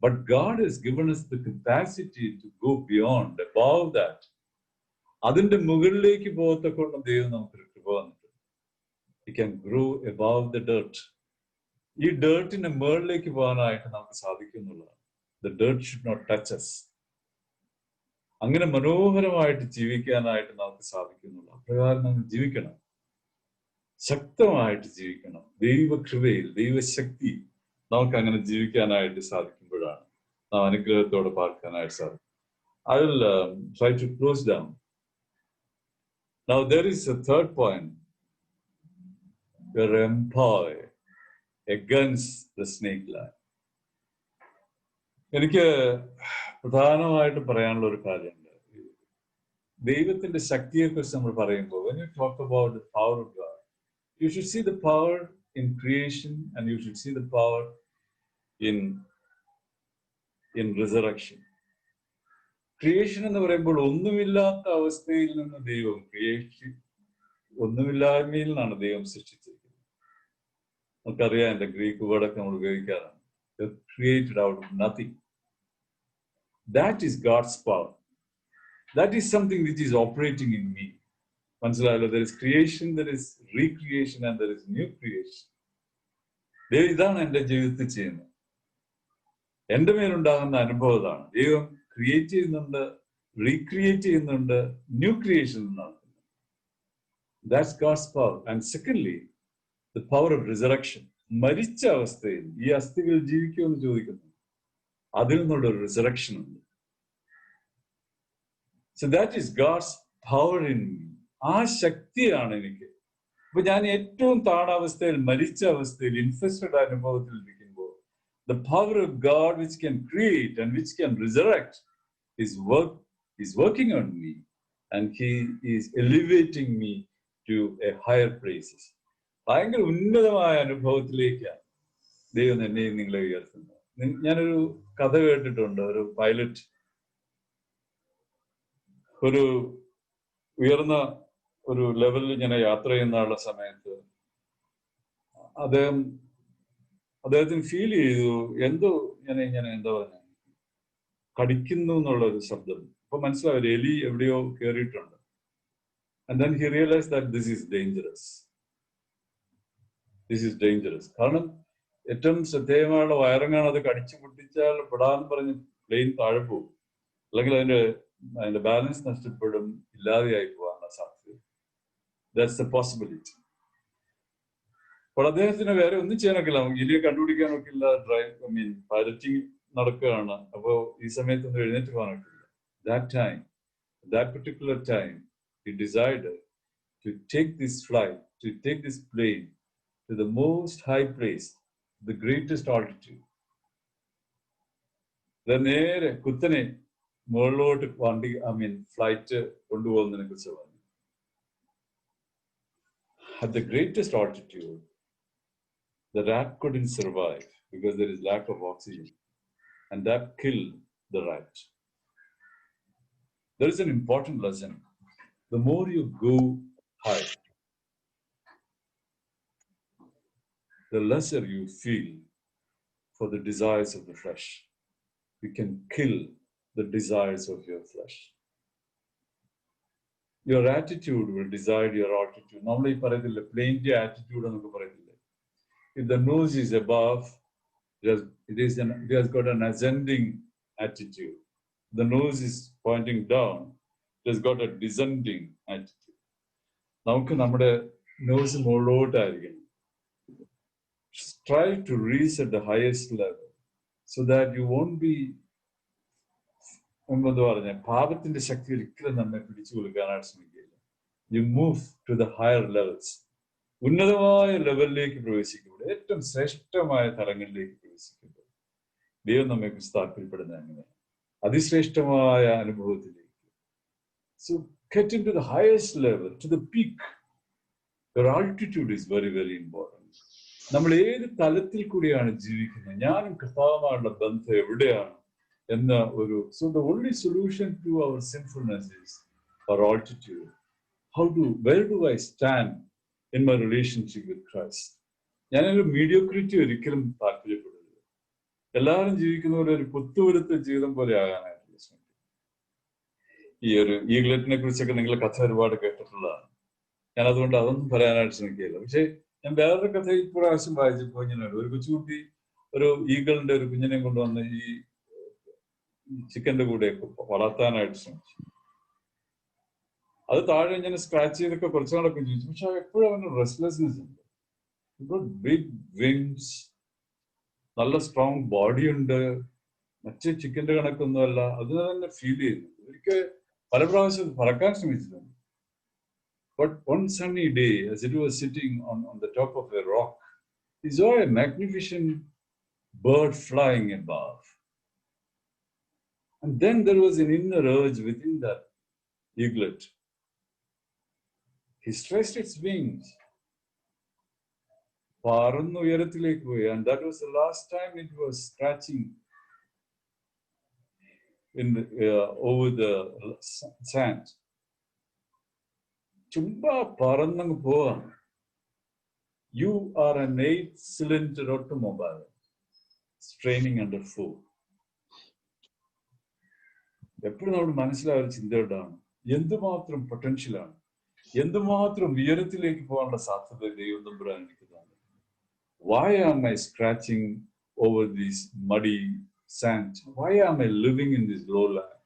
But God has given us the capacity to go beyond, above that. അതിന്റെ മുകളിലേക്ക് പോകത്തക്കൊണ്ട് ദൈവം നമുക്കൊരു കൃപ വന്നിട്ടുണ്ട്. We can grow above the dirt. ഈ ഡേർട്ടിന്റെ മുകളിലേക്ക് പോകാനായിട്ട് നമുക്ക് സാധിക്കുന്നുള്ളതാണ്. The dirt should not touch us. അങ്ങനെ മനോഹരമായിട്ട് ജീവിക്കാനായിട്ട് നമുക്ക് സാധിക്കുന്നുള്ളൂ. അപ്രകാരം നമ്മൾ ജീവിക്കണം, ശക്തമായിട്ട് ജീവിക്കണം. ദൈവകൃപയിൽ, ദൈവശക്തി നമുക്ക് അങ്ങനെ ജീവിക്കാനായിട്ട് സാധിക്കുമ്പോഴാണ് നാം അനുഗ്രഹത്തോടെ പാർക്കാനായിട്ട് സാധിക്കും. I will try to close down. Now there is a third point. We are empowered against the snake line. എനിക്ക് പ്രധാനമായിട്ട് പറയാനുള്ള ഒരു കാര്യമുണ്ട്. ദൈവത്തിന്റെ ശക്തിയെക്കുറിച്ച് നമ്മൾ പറയുമ്പോൾ when you talk about the power of God, you should see the power in creation and you should see the power in resurrection. Creation എന്ന് പറയുമ്പോൾ ഒന്നുമില്ലാത്ത അവസ്ഥയിൽ നിന്ന് ദൈവം ഒന്നുമില്ലായ്മയിൽ നിന്നാണ് ദൈവം സൃഷ്ടിച്ചിരിക്കുന്നത്. നമുക്കറിയാം, എന്റെ ഗ്രീക്ക് വേർഡൊക്കെ നമ്മൾ ഉപയോഗിക്കാറാണ്. Created out of nothing. That is God's power. That is something which is operating in me. മനസ്സിലായല്ലോ? There is creation, there is recreation and there is new creation. ഇതാണ് എന്റെ ജീവിതത്തിൽ ചെയ്യുന്നത്. എന്റെ മേലുണ്ടാകുന്ന അനുഭവം ഇതാണ്. ദൈവം ക്രിയേറ്റ് ചെയ്യുന്നുണ്ട്, റീക്രിയേറ്റ് ചെയ്യുന്നുണ്ട്, ന്യൂ ക്രിയേഷൻ നടത്തുന്നു. That's God's power. And secondly, the power of resurrection. മരിച്ച അവസ്ഥയിൽ ഈ അസ്ഥികൾ ജീവിക്കുമെന്ന് ചോദിക്കുന്നു. അതിൽ നിന്നുള്ള ഒരു റിസറക്ഷൻ ഉണ്ട്. So that is God's power in me. ആ ശക്തിയാണ് എനിക്ക്. അപ്പൊ ഞാൻ ഏറ്റവും താണാവസ്ഥയിൽ, മരിച്ച അവസ്ഥയിൽ, ഇൻഫെസ്റ്റഡ് അനുഭവത്തിൽ ഇരിക്കുമ്പോൾ the power of God which can create and which can resurrect is working on me and He is elevating me to a higher places. ഭയങ്കര ഉന്നതമായ അനുഭവത്തിലേക്കാണ് ദൈവം എന്നെയും നിങ്ങളെ ഉയർത്തുന്നത്. ഞാനൊരു കഥ കേട്ടിട്ടുണ്ട്. ഒരു പൈലറ്റ് ഒരു ഉയർന്ന ഒരു ലെവലിൽ ഇങ്ങനെ യാത്ര ചെയ്യുന്ന സമയത്ത് അദ്ദേഹത്തിന് ഫീൽ ചെയ്തു എന്തോ എന്താ പറഞ്ഞ കടിക്കുന്നു എന്നുള്ളൊരു ശബ്ദം. അപ്പൊ മനസ്സിലാവില്ല, എലി എവിടെയോ കയറിയിട്ടുണ്ട്. And then he realized that this is dangerous. കാരണം ഏറ്റവും ശ്രദ്ധേയമായുള്ള വയറങ്ങാണ്, അത് കടിച്ചു പൊട്ടിച്ചാൽ പെടാന്ന് പറഞ്ഞ് പ്ലെയിൻ താഴെ പോകും, അല്ലെങ്കിൽ അതിന്റെ ബാലൻസ് നഷ്ടപ്പെടും, ഇല്ലാതെയായി പോകാനുള്ള സാധ്യത. That's the possibility. അപ്പോൾ അദ്ദേഹത്തിന് വേറെ ഒന്നും ചെയ്യാനൊക്കില്ല, എലിയെ കണ്ടുപിടിക്കാൻ നോക്കില്ല, പൈലറ്റിംഗ് നടക്കുകയാണ്. അപ്പോൾ ഈ സമയത്തൊന്നും എഴുന്നേറ്റ് പോകാനൊക്കില്ല. That particular time, he decided to take this flight, to take this plane to the most high place, the greatest altitude. നേരെ കുത്തനെ മുകളിലോട്ട് ഫ്ലൈറ്റ് കൊണ്ടുപോകുന്നതിനെ കുറിച്ച് പറഞ്ഞു. At the greatest altitude, the rat couldn't survive because there is lack of oxygen, and that killed the rat. There is an important lesson. The more you go high, the lesser you feel for the desires of the flesh. You can kill the desires of your flesh. Your attitude will decide your altitude. Normally, plain attitude. If the nose is above, it has got an ascending attitude. The nose is pointing down, it has got a descending attitude. നമുക്ക് നമ്മുടെ nose മുകളിലോട്ടായിരിക്കണം. Try to reach at the highest level so that you won't be, എന്താ പറഞ്ഞ, പാപത്തിന്റെ ശക്തി ഒരിക്കലും നമ്മെ പിടിച്ചു കൊടുക്കാനായിട്ട് ശ്രമിക്കില്ല. You move to the higher levels. ഉന്നതമായ ലെവലിലേക്ക് പ്രവേശിക്കുമ്പോൾ, ഏറ്റവും ശ്രേഷ്ഠമായ തലങ്ങളിലേക്ക് പ്രവേശിക്കുമ്പോൾ ദൈവം നമ്മെ കുറിച്ച് താല്പര്യപ്പെടുന്നത് അങ്ങനെ അതിശ്രേഷ്ഠമായ അനുഭവത്തിലേക്ക്. So get into the highest level, to the peak. Your altitude is very, very important. നമ്മൾ ഏത് തലത്തിൽ കൂടിയാണ് ജീവിക്കുന്നത്, ഞാനും കർത്താവുമായുള്ള ബന്ധം എവിടെയാണ് എന്ന ഒരു, so the only solution to our sinfulness is our altitude. Where do I stand in my relationship with Christ? ഞാനൊരു മീഡിയോക്രിറ്റി ഒരിക്കലും താല്പര്യപ്പെടുന്നത്. എല്ലാവരും ജീവിക്കുന്ന പോലെ ഒരു പുത്തുവരുത്ത ജീവിതം പോലെ ആകാനായിട്ട് ശ്രമിക്കും. ഈ ഒരു ഈഗ്ലറ്റിനെ കുറിച്ചൊക്കെ നിങ്ങൾ കഥ ഒരുപാട് കേട്ടിട്ടുള്ളതാണ്. ഞാൻ അതുകൊണ്ട് അതൊന്നും പറയാനായിട്ട് ശ്രമിക്കുകയില്ല. പക്ഷെ ഞാൻ വേറൊരു കഥ ഇപ്രാവശ്യം വായിച്ചപ്പോൾ ഇങ്ങനെ ഒരു കൊച്ചുകുട്ടി ഒരു ഈഗിളിന്റെ ഒരു കുഞ്ഞിനെ കൊണ്ടുവന്ന് ഈ ചിക്കന്റെ കൂടെയൊക്കെ വളർത്താനായിട്ട് ശ്രമിച്ചു. അത് താഴെ ഇങ്ങനെ സ്ക്രാച്ച് ചെയ്തൊക്കെ കുറച്ചു നാളൊക്കെ ജീവിച്ചു. പക്ഷെ എപ്പോഴും അവന് റെസ്റ്റ്ലെസ്നെസ് ഉണ്ട്. ബിഗ് വിങ്സ്, നല്ല സ്ട്രോങ് ബോഡി ഉണ്ട്, മറ്റേ ചിക്കന്റെ കണക്കൊന്നുമല്ല. അതിനെ തന്നെ ഫീൽ ചെയ്യുന്നു. ഒരിക്കൽ പല പ്രാവശ്യം പറക്കാൻ ശ്രമിച്ചിട്ടുണ്ട്. But one sunny day, as it was sitting on the top of a rock, he saw a magnificent bird flying above. And then there was an inner urge within that eaglet. He stretched its wings. പറന്ന് ഉയരത്തിലേക്ക് പോയി. And that was the last time it was scratching over the sand. ചുമ്മാ പറന്നങ്ങ് പോവാണ്. You are an 8-cylinder automobile straining under foot. എപ്പോഴും നമ്മൾ മനസ്സിലായ ഒരു ചിന്തയുണ്ടാണ്, എന്തുമാത്രം പൊട്ടൻഷ്യലാണ്, എന്തുമാത്രം ഉയരത്തിലേക്ക് പോകാനുള്ള സാധ്യത ദൈവം തമ്പുരാൻ എനിക്ക് തന്നു. Why am I scratching over this muddy sand? Why am I living in this lowland?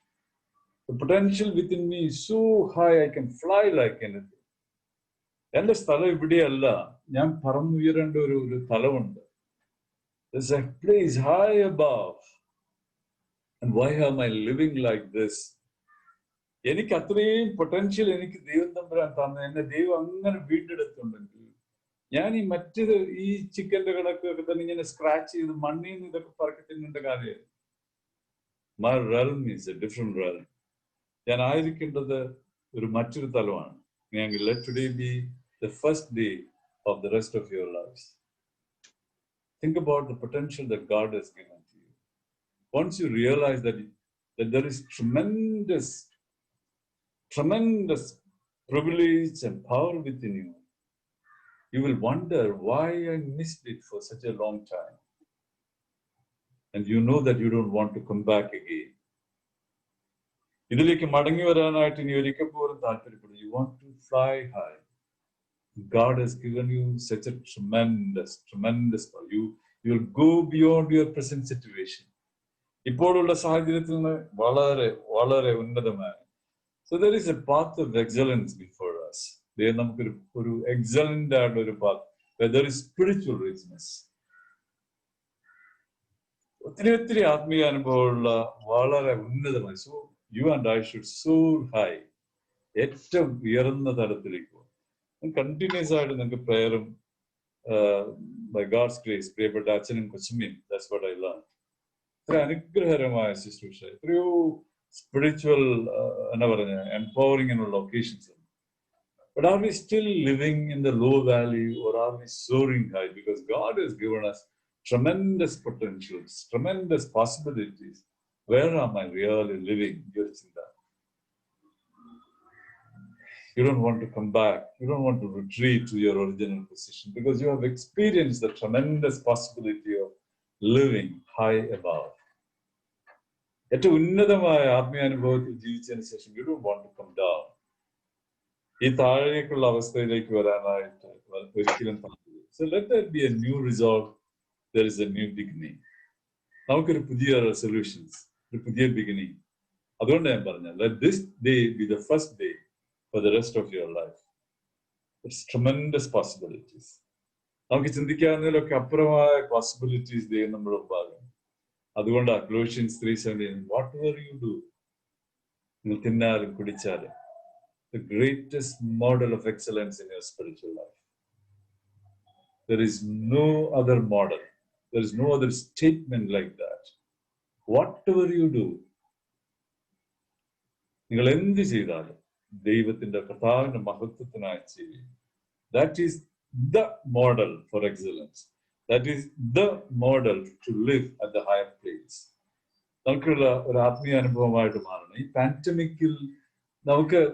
The potential within me is so high, I can fly like anything. എന്റെ സ്ഥലം ഇവിടെയല്ല, ഞാൻ പറന്നുയരേണ്ട ഒരു തലമുണ്ട്. There's a place high above. And why am I living like this? എനിക്ക് അത്രയും potential എനിക്ക് ദൈവം തമ്പുരാൻ തന്നു. എന്നെ ദൈവം അങ്ങനെ വീണ്ടെടുത്തുണ്ടെങ്കിൽ ഞാൻ ഈ മറ്റേത് ഈ ചിക്കന്റെ കണക്കൊക്കെ തന്നെ ഇങ്ങനെ സ്ക്രാച്ച് ചെയ്ത് മണ്ണിൽ നിന്ന് ഇതൊക്കെ പറക്കി തിന്നേണ്ട കാര്യമില്ല. My realm is a different realm. ഞാൻ ആയിരിക്കേണ്ടത് ഒരു മറ്റൊരു തലമാണ്. Let today be the first day of the rest of your lives. Think about the potential that God has given to you. Once you realize that there is tremendous privilege and power within you, you will wonder why I missed it for such a long time. And you know that you don't want to come back again. ഇതിലേക്ക് മടങ്ങി വരാനായിട്ട് ഇനി ഒരിക്കൽ പോലും താല്പര്യപ്പെടും. You want to fly high. God has given you such a tremendous power. You will go beyond your present situation. ഇപ്പോഴുള്ള സാഹചര്യത്തിൽ നിന്ന് വളരെ വളരെ ഉന്നതമായ. So there is a path of excellence before us. നമുക്കൊരു എക്സലന്റ് ആയിട്ടുള്ള ഒരു path where there is spiritual richness. ഒത്തിരി ആത്മീയ അനുഭവമുള്ള വളരെ ഉന്നതമായി. So you and I should soar high. ഏറ്റവും ഉയർന്ന തലത്തിലേക്ക് പോകും. കണ്ടിന്യൂസ് ആയിട്ട് നിങ്ങൾക്ക് പ്രയറും ബൈ ഗാഡ്സ് ഗ്രേസ് പ്രിയപ്പെട്ട അച്ഛനും കൊച്ചുമ്മയും, that's what I learned. ഇത്ര അനുഗ്രഹകരമായ ശുശ്രൂഷ, എത്രയോ സ്പിരിച്വൽ എന്നാ പറഞ്ഞ എംപവറിംഗ് എന്നുള്ള occasions. But are we still living in the low valley or are we soaring high? Because God has given us tremendous potentials, tremendous possibilities. Where am I really living? You don't want to come back. You don't want to retreat to your original position because you have experienced the tremendous possibility of living high above. ഏറ്റവും ഉന്നതമായ ആത്മീയ അനുഭവത്തിൽ ജീവിച്ചതിന് ശേഷം you don't want to come down. ഈ താഴേക്കുള്ള അവസ്ഥയിലേക്ക് വരാനായിട്ട് ഒരിക്കലും താല്പര്യം. So let there be a new resolve. There is a new beginning. നമുക്കൊരു പുതിയ റെസൊല്യൂഷൻസ്, ഒരു പുതിയ ബിഗിനിങ്. അതുകൊണ്ട് ഞാൻ പറഞ്ഞ let this day be the first day for the rest of your life. It's tremendous possibilities. നമുക്ക് ചിന്തിക്കാവുന്നതിലൊക്കെ അപ്പുറമായ പോസിബിലിറ്റീസ് ദൈവം നമ്മുടെ ഭാഗം. അതുകൊണ്ടാണ് Colossians 3:17, whatever you do, നിങ്ങൾ തിന്നാലും കുടിച്ചാലും, the greatest model of excellence in your spiritual life. There is no other model. There is no other statement like that. Whatever you do, നിങ്ങൾ എന്ത് ചെയ്താലും ദൈവത്തിന്റെ കർത്താവിന്റെ മഹത്വത്തിനായി ചെയ്യും. That is the model for excellence. That is the model to live at the higher place. നമുക്കുള്ള ഒരു ആത്മീയ അനുഭവമായിട്ട് മാറണം. ഈ പാൻഡമിക്കിൽ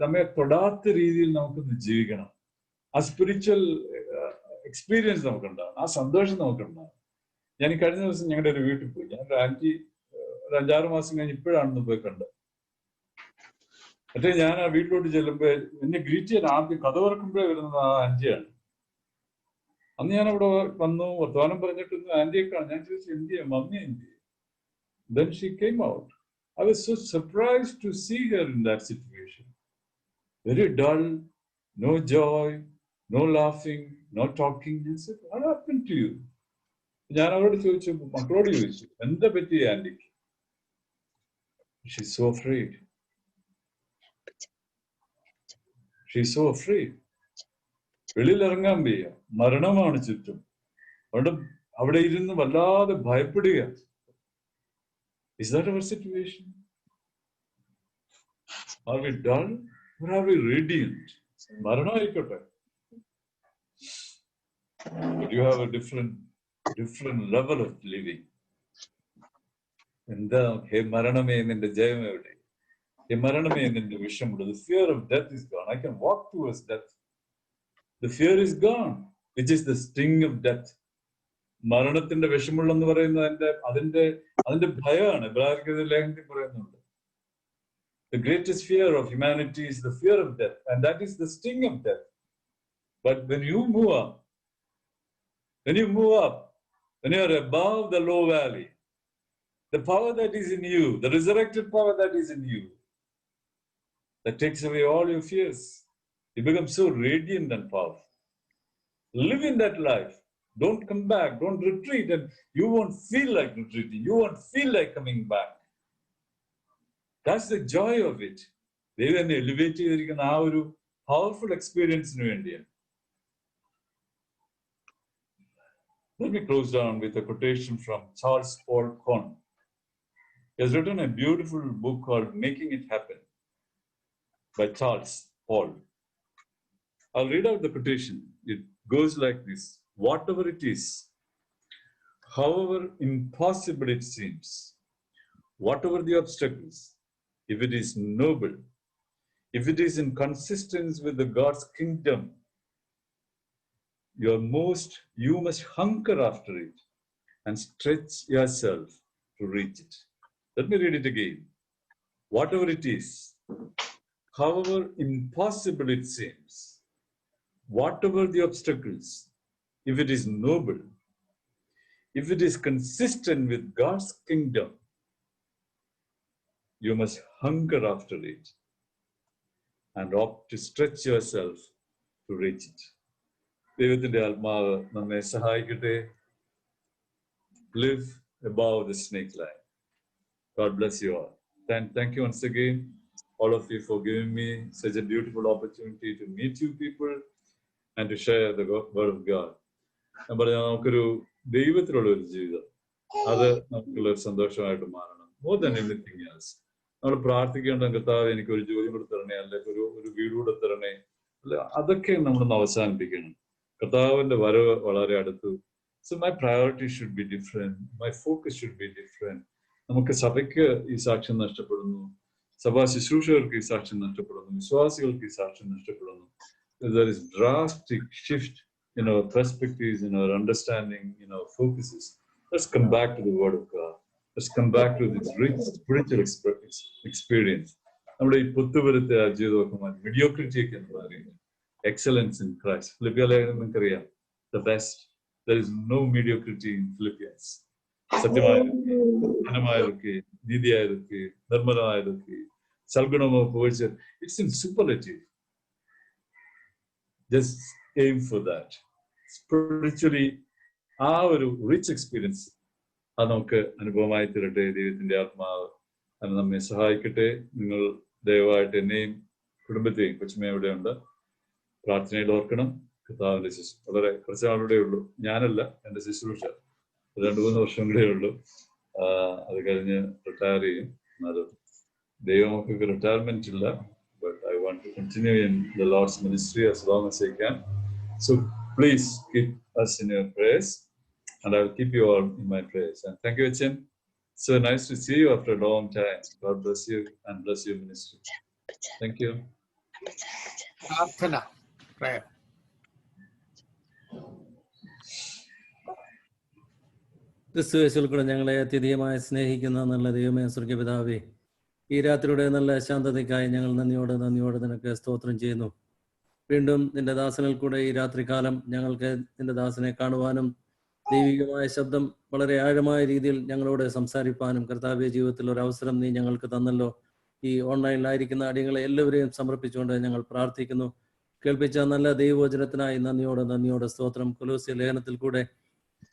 നമ്മെ തൊടാത്ത രീതിയിൽ നമുക്കൊന്ന് ജീവിക്കണം. ആ സ്പിരിച്വൽ എക്സ്പീരിയൻസ് നമുക്കുണ്ടാകും, ആ സന്തോഷം നമുക്കുണ്ടാകും. ഞാൻ ഈ കഴിഞ്ഞ ദിവസം ഞങ്ങളുടെ ഒരു വീട്ടിൽ പോയി. ഞാൻ ഒരു ആന്റി ഒരു 5-6 മാസം കഴിഞ്ഞ് ഇപ്പോഴാണെന്ന് പോയി കണ്ടത്. മറ്റേ ഞാൻ ആ വീട്ടിലോട്ട് ചെല്ലുമ്പോൾ എന്നെ ഗ്രീറ്റ് ചെയ്യാൻ ആദ്യം കഥ തുറക്കുമ്പോഴേ വരുന്നത് ആ ആന്റിയാണ്. അന്ന് ഞാൻ അവിടെ വന്നു, വർത്തമാനം പറഞ്ഞിട്ടൊന്ന് ആന്റിയെ കാണാം. ഞാൻ ചോദിച്ചു, എന്തിയാ mummy എന്തിയാ? Then she came out. I was so surprised to see her in that situation. Very dull, no joy, no laughing, no talking. I said, what happened to you? ഞാൻ അവരോട് ചോദിച്ചു, മക്കളോട് ചോദിച്ചു, എന്താ പറ്റി ആന്റിക്ക്? She's so afraid. She's so afraid. വെളിയിൽ ഇറങ്ങാൻ വയ്യ, മരണമാണ് ചുറ്റും. അതുകൊണ്ട് അവിടെ ഇരുന്ന് വല്ലാതെ ഭയപ്പെടുക. Is that our situation? Are we dull or are we radiant? മരണമായിക്കോട്ടെ. But you have a different level of living. എന്താ ഹേ മരണമേ നിന്റെ ജയം എവിടെ? ഹേ മരണമേ നിന്റെ വിഷമുള്ളത്. The fear of death is gone. I can walk towards death. The fear is gone, which is the sting of death. മരണത്തിന്റെ വിഷമുള്ളെന്ന് പറയുന്നത് അതിന്റെ ഭയമാണ്. ഇബ്രാഹിം ലേഖനത്തിൽ പറയുന്നുണ്ട്, the greatest fear of humanity is the fear of death, and that is the sting of death. But when you move up, when you are above the low valley, the power that is in you, the resurrected power that is in you, that takes away all your fears. You become so radiant and powerful. Live in that life. Don't come back. Don't retreat. And you won't feel like retreating. You won't feel like coming back. That's the joy of it. They then elevate a powerful experience in India. Let me close down with a quotation from Charles Paul Kohn. He has written a beautiful book called Making It Happen by Charles Paul. I'll read out the quotation. It goes like this. Whatever it is, however impossible it seems, whatever the obstacles, if it is noble, if it is in consistence with the God's kingdom, you must hunker after it and stretch yourself to reach it. Let me read it again. Whatever it is, however impossible it seems, whatever the obstacles, if it is noble, if it is consistent with God's kingdom, you must hunger after it and opt to stretch yourself to reach it. ദൈവത്തിന്റെ ആത്മാവ് നമ്മെ സഹായിക്കട്ടെ. Live above the snake line. God bless you all. Thank you once again, all of you, for giving me such a beautiful opportunity to meet you people and to share the word of God. ഞാൻ പറഞ്ഞ നമുക്കൊരു ദൈവത്തിലുള്ള ഒരു ജീവിതം, അത് നമുക്കുള്ള ഒരു സന്തോഷമായിട്ട് മാറണം. മോർ ദാൻ എനിത്തിങ് എൽസ് നമ്മൾ പ്രാർത്ഥിക്കേണ്ട, കർത്താവ് എനിക്ക് ഒരു ജോലി കൂടെ തരണേ, അല്ലെങ്കിൽ ഒരു വീട് കൂടെ തരണേ, അല്ല അതൊക്കെ നമ്മളൊന്ന് അവസാനിപ്പിക്കണം. കർത്താവിന്റെ വരവ് വളരെ അടുത്തു. So my priority should be different, my focus should be different. നമുക്ക് സഭയ്ക്ക് ഈ സാക്ഷ്യം നഷ്ടപ്പെടുന്നു, സഭാ ശുശ്രൂഷകർക്ക് ഈ സാക്ഷ്യം നഷ്ടപ്പെടുന്നു, വിശ്വാസികൾക്ക് ഈ സാക്ഷ്യം നഷ്ടപ്പെടുന്നു. There is drastic shift in our perspectives, in our understanding, in our focuses. Let's come back to the Word of God. Let's come back to this rich spiritual experience. നമ്മുടെ ഈ പുത്തുവരുത്ത ജീവിതമൊക്കെ മാറ്റി മെഡിയോക്രിറ്റിയൊക്കെ എന്ന് പറയുന്നത് എക്സലൻസ് ഇൻ ക്രൈസ്റ്റ്. ഫിലിപ്പിയയിലെ നിങ്ങൾക്കറിയാം, the best. There is no mediocrity in Philippians. സത്യമായതൊക്കെ, ധനമായതൊക്കെ, നീതിയായതൊക്കെ, നിർമ്മലമായതൊക്കെ, സൽഗുണമോ പോയിച്ച്, it's in superlative. Just aim for that. Spiritually, our rich experience, അത് നമുക്ക് അനുഭവമായി തീരട്ടെ. ദൈവത്തിന്റെ ആത്മാവ് അത് നമ്മെ സഹായിക്കട്ടെ. നിങ്ങൾ ദയവായിട്ട് എന്നെയും കുടുംബത്തെയും, കൊച്ചുമ്മ എവിടെയുണ്ട്, പ്രാർത്ഥനയിൽ ഓർക്കണം. കർത്താവിന്റെ വളരെ കുറച്ച് നാളുകൂടെ ഉള്ളൂ. ഞാനല്ല, എൻ്റെ ശുശ്രൂഷ 2-3 വർഷം കൂടെ ഉള്ളൂ. അത് കഴിഞ്ഞ് റിട്ടയർ ചെയ്യും. എന്നാലും ദൈവമൊക്കെ റിട്ടയർമെന്റ് ഇല്ല. But I want to continue in the Lord's ministry as long as I can. So please keep us in your prayers, and I will keep you all in my prayers. And thank you, Achin. So nice to see you after a long time. God bless you and bless your ministry. Thank you. പ്രാർത്ഥന, prayer. ക്രിസ്തുയേശുവിൽ കൂടെ ഞങ്ങളെ അത്യധികമായി സ്നേഹിക്കുന്ന നല്ല ദൈവമേ, സ്വർഗ്ഗപിതാവേ, ഈ രാത്രിയുടെ നല്ല ശാന്തതയ്ക്കായി ഞങ്ങൾ നന്ദിയോടെ നിനക്ക് സ്തോത്രം ചെയ്യുന്നു. വീണ്ടും നിന്റെ ദാസനിൽ കൂടെ ഈ രാത്രികാലം ഞങ്ങൾക്ക് നിന്റെ ദാസനെ കാണുവാനും ദൈവികമായ ശബ്ദം വളരെ ആഴമായ രീതിയിൽ ഞങ്ങളോട് സംസാരിപ്പാനും കർത്താവ്യ ജീവിതത്തിൽ ഒരു അവസരം നീ ഞങ്ങൾക്ക് തന്നല്ലോ. ഈ ഓൺലൈനിലായിരിക്കുന്ന അടിയങ്ങളെ എല്ലാവരെയും സമർപ്പിച്ചുകൊണ്ട് ഞങ്ങൾ പ്രാർത്ഥിക്കുന്നു. കേൾപ്പിച്ച നല്ല ദൈവവചനത്തിനായി നന്ദിയോടെ സ്തോത്രം. കൊലോസ്യ ലേഖനത്തിൽ കൂടെ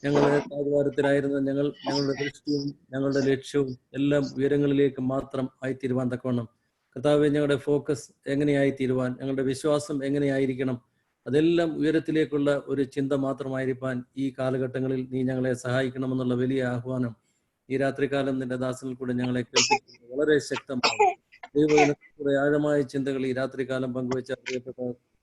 ഞങ്ങളുടെ താഴ്വാരത്തിലായിരുന്ന ഞങ്ങളുടെ ദൃഷ്ടിയും ഞങ്ങളുടെ ലക്ഷ്യവും എല്ലാം ഉയരങ്ങളിലേക്ക് മാത്രം ആയിത്തീരുവാൻ തക്കവണ്ണം കർത്താവേ, ഞങ്ങളുടെ ഫോക്കസ് എങ്ങനെയായിത്തീരുവാൻ, ഞങ്ങളുടെ വിശ്വാസം എങ്ങനെയായിരിക്കണം, അതെല്ലാം ഉയരത്തിലേക്കുള്ള ഒരു ചിന്ത മാത്രമായിരിക്കാൻ ഈ കാലഘട്ടങ്ങളിൽ നീ ഞങ്ങളെ സഹായിക്കണമെന്നുള്ള വലിയ ആഹ്വാനം ഈ രാത്രികാലം നിന്റെ ദാസനിൽ കൂടെ ഞങ്ങളെ കേൾപ്പിക്കുന്നത് വളരെ ശക്തമാണ്. ദൈവത്തിലൂടെ ആഴമായ ചിന്തകൾ ഈ രാത്രികാലം പങ്കുവെച്ച പ്രിയപ്പെട്ട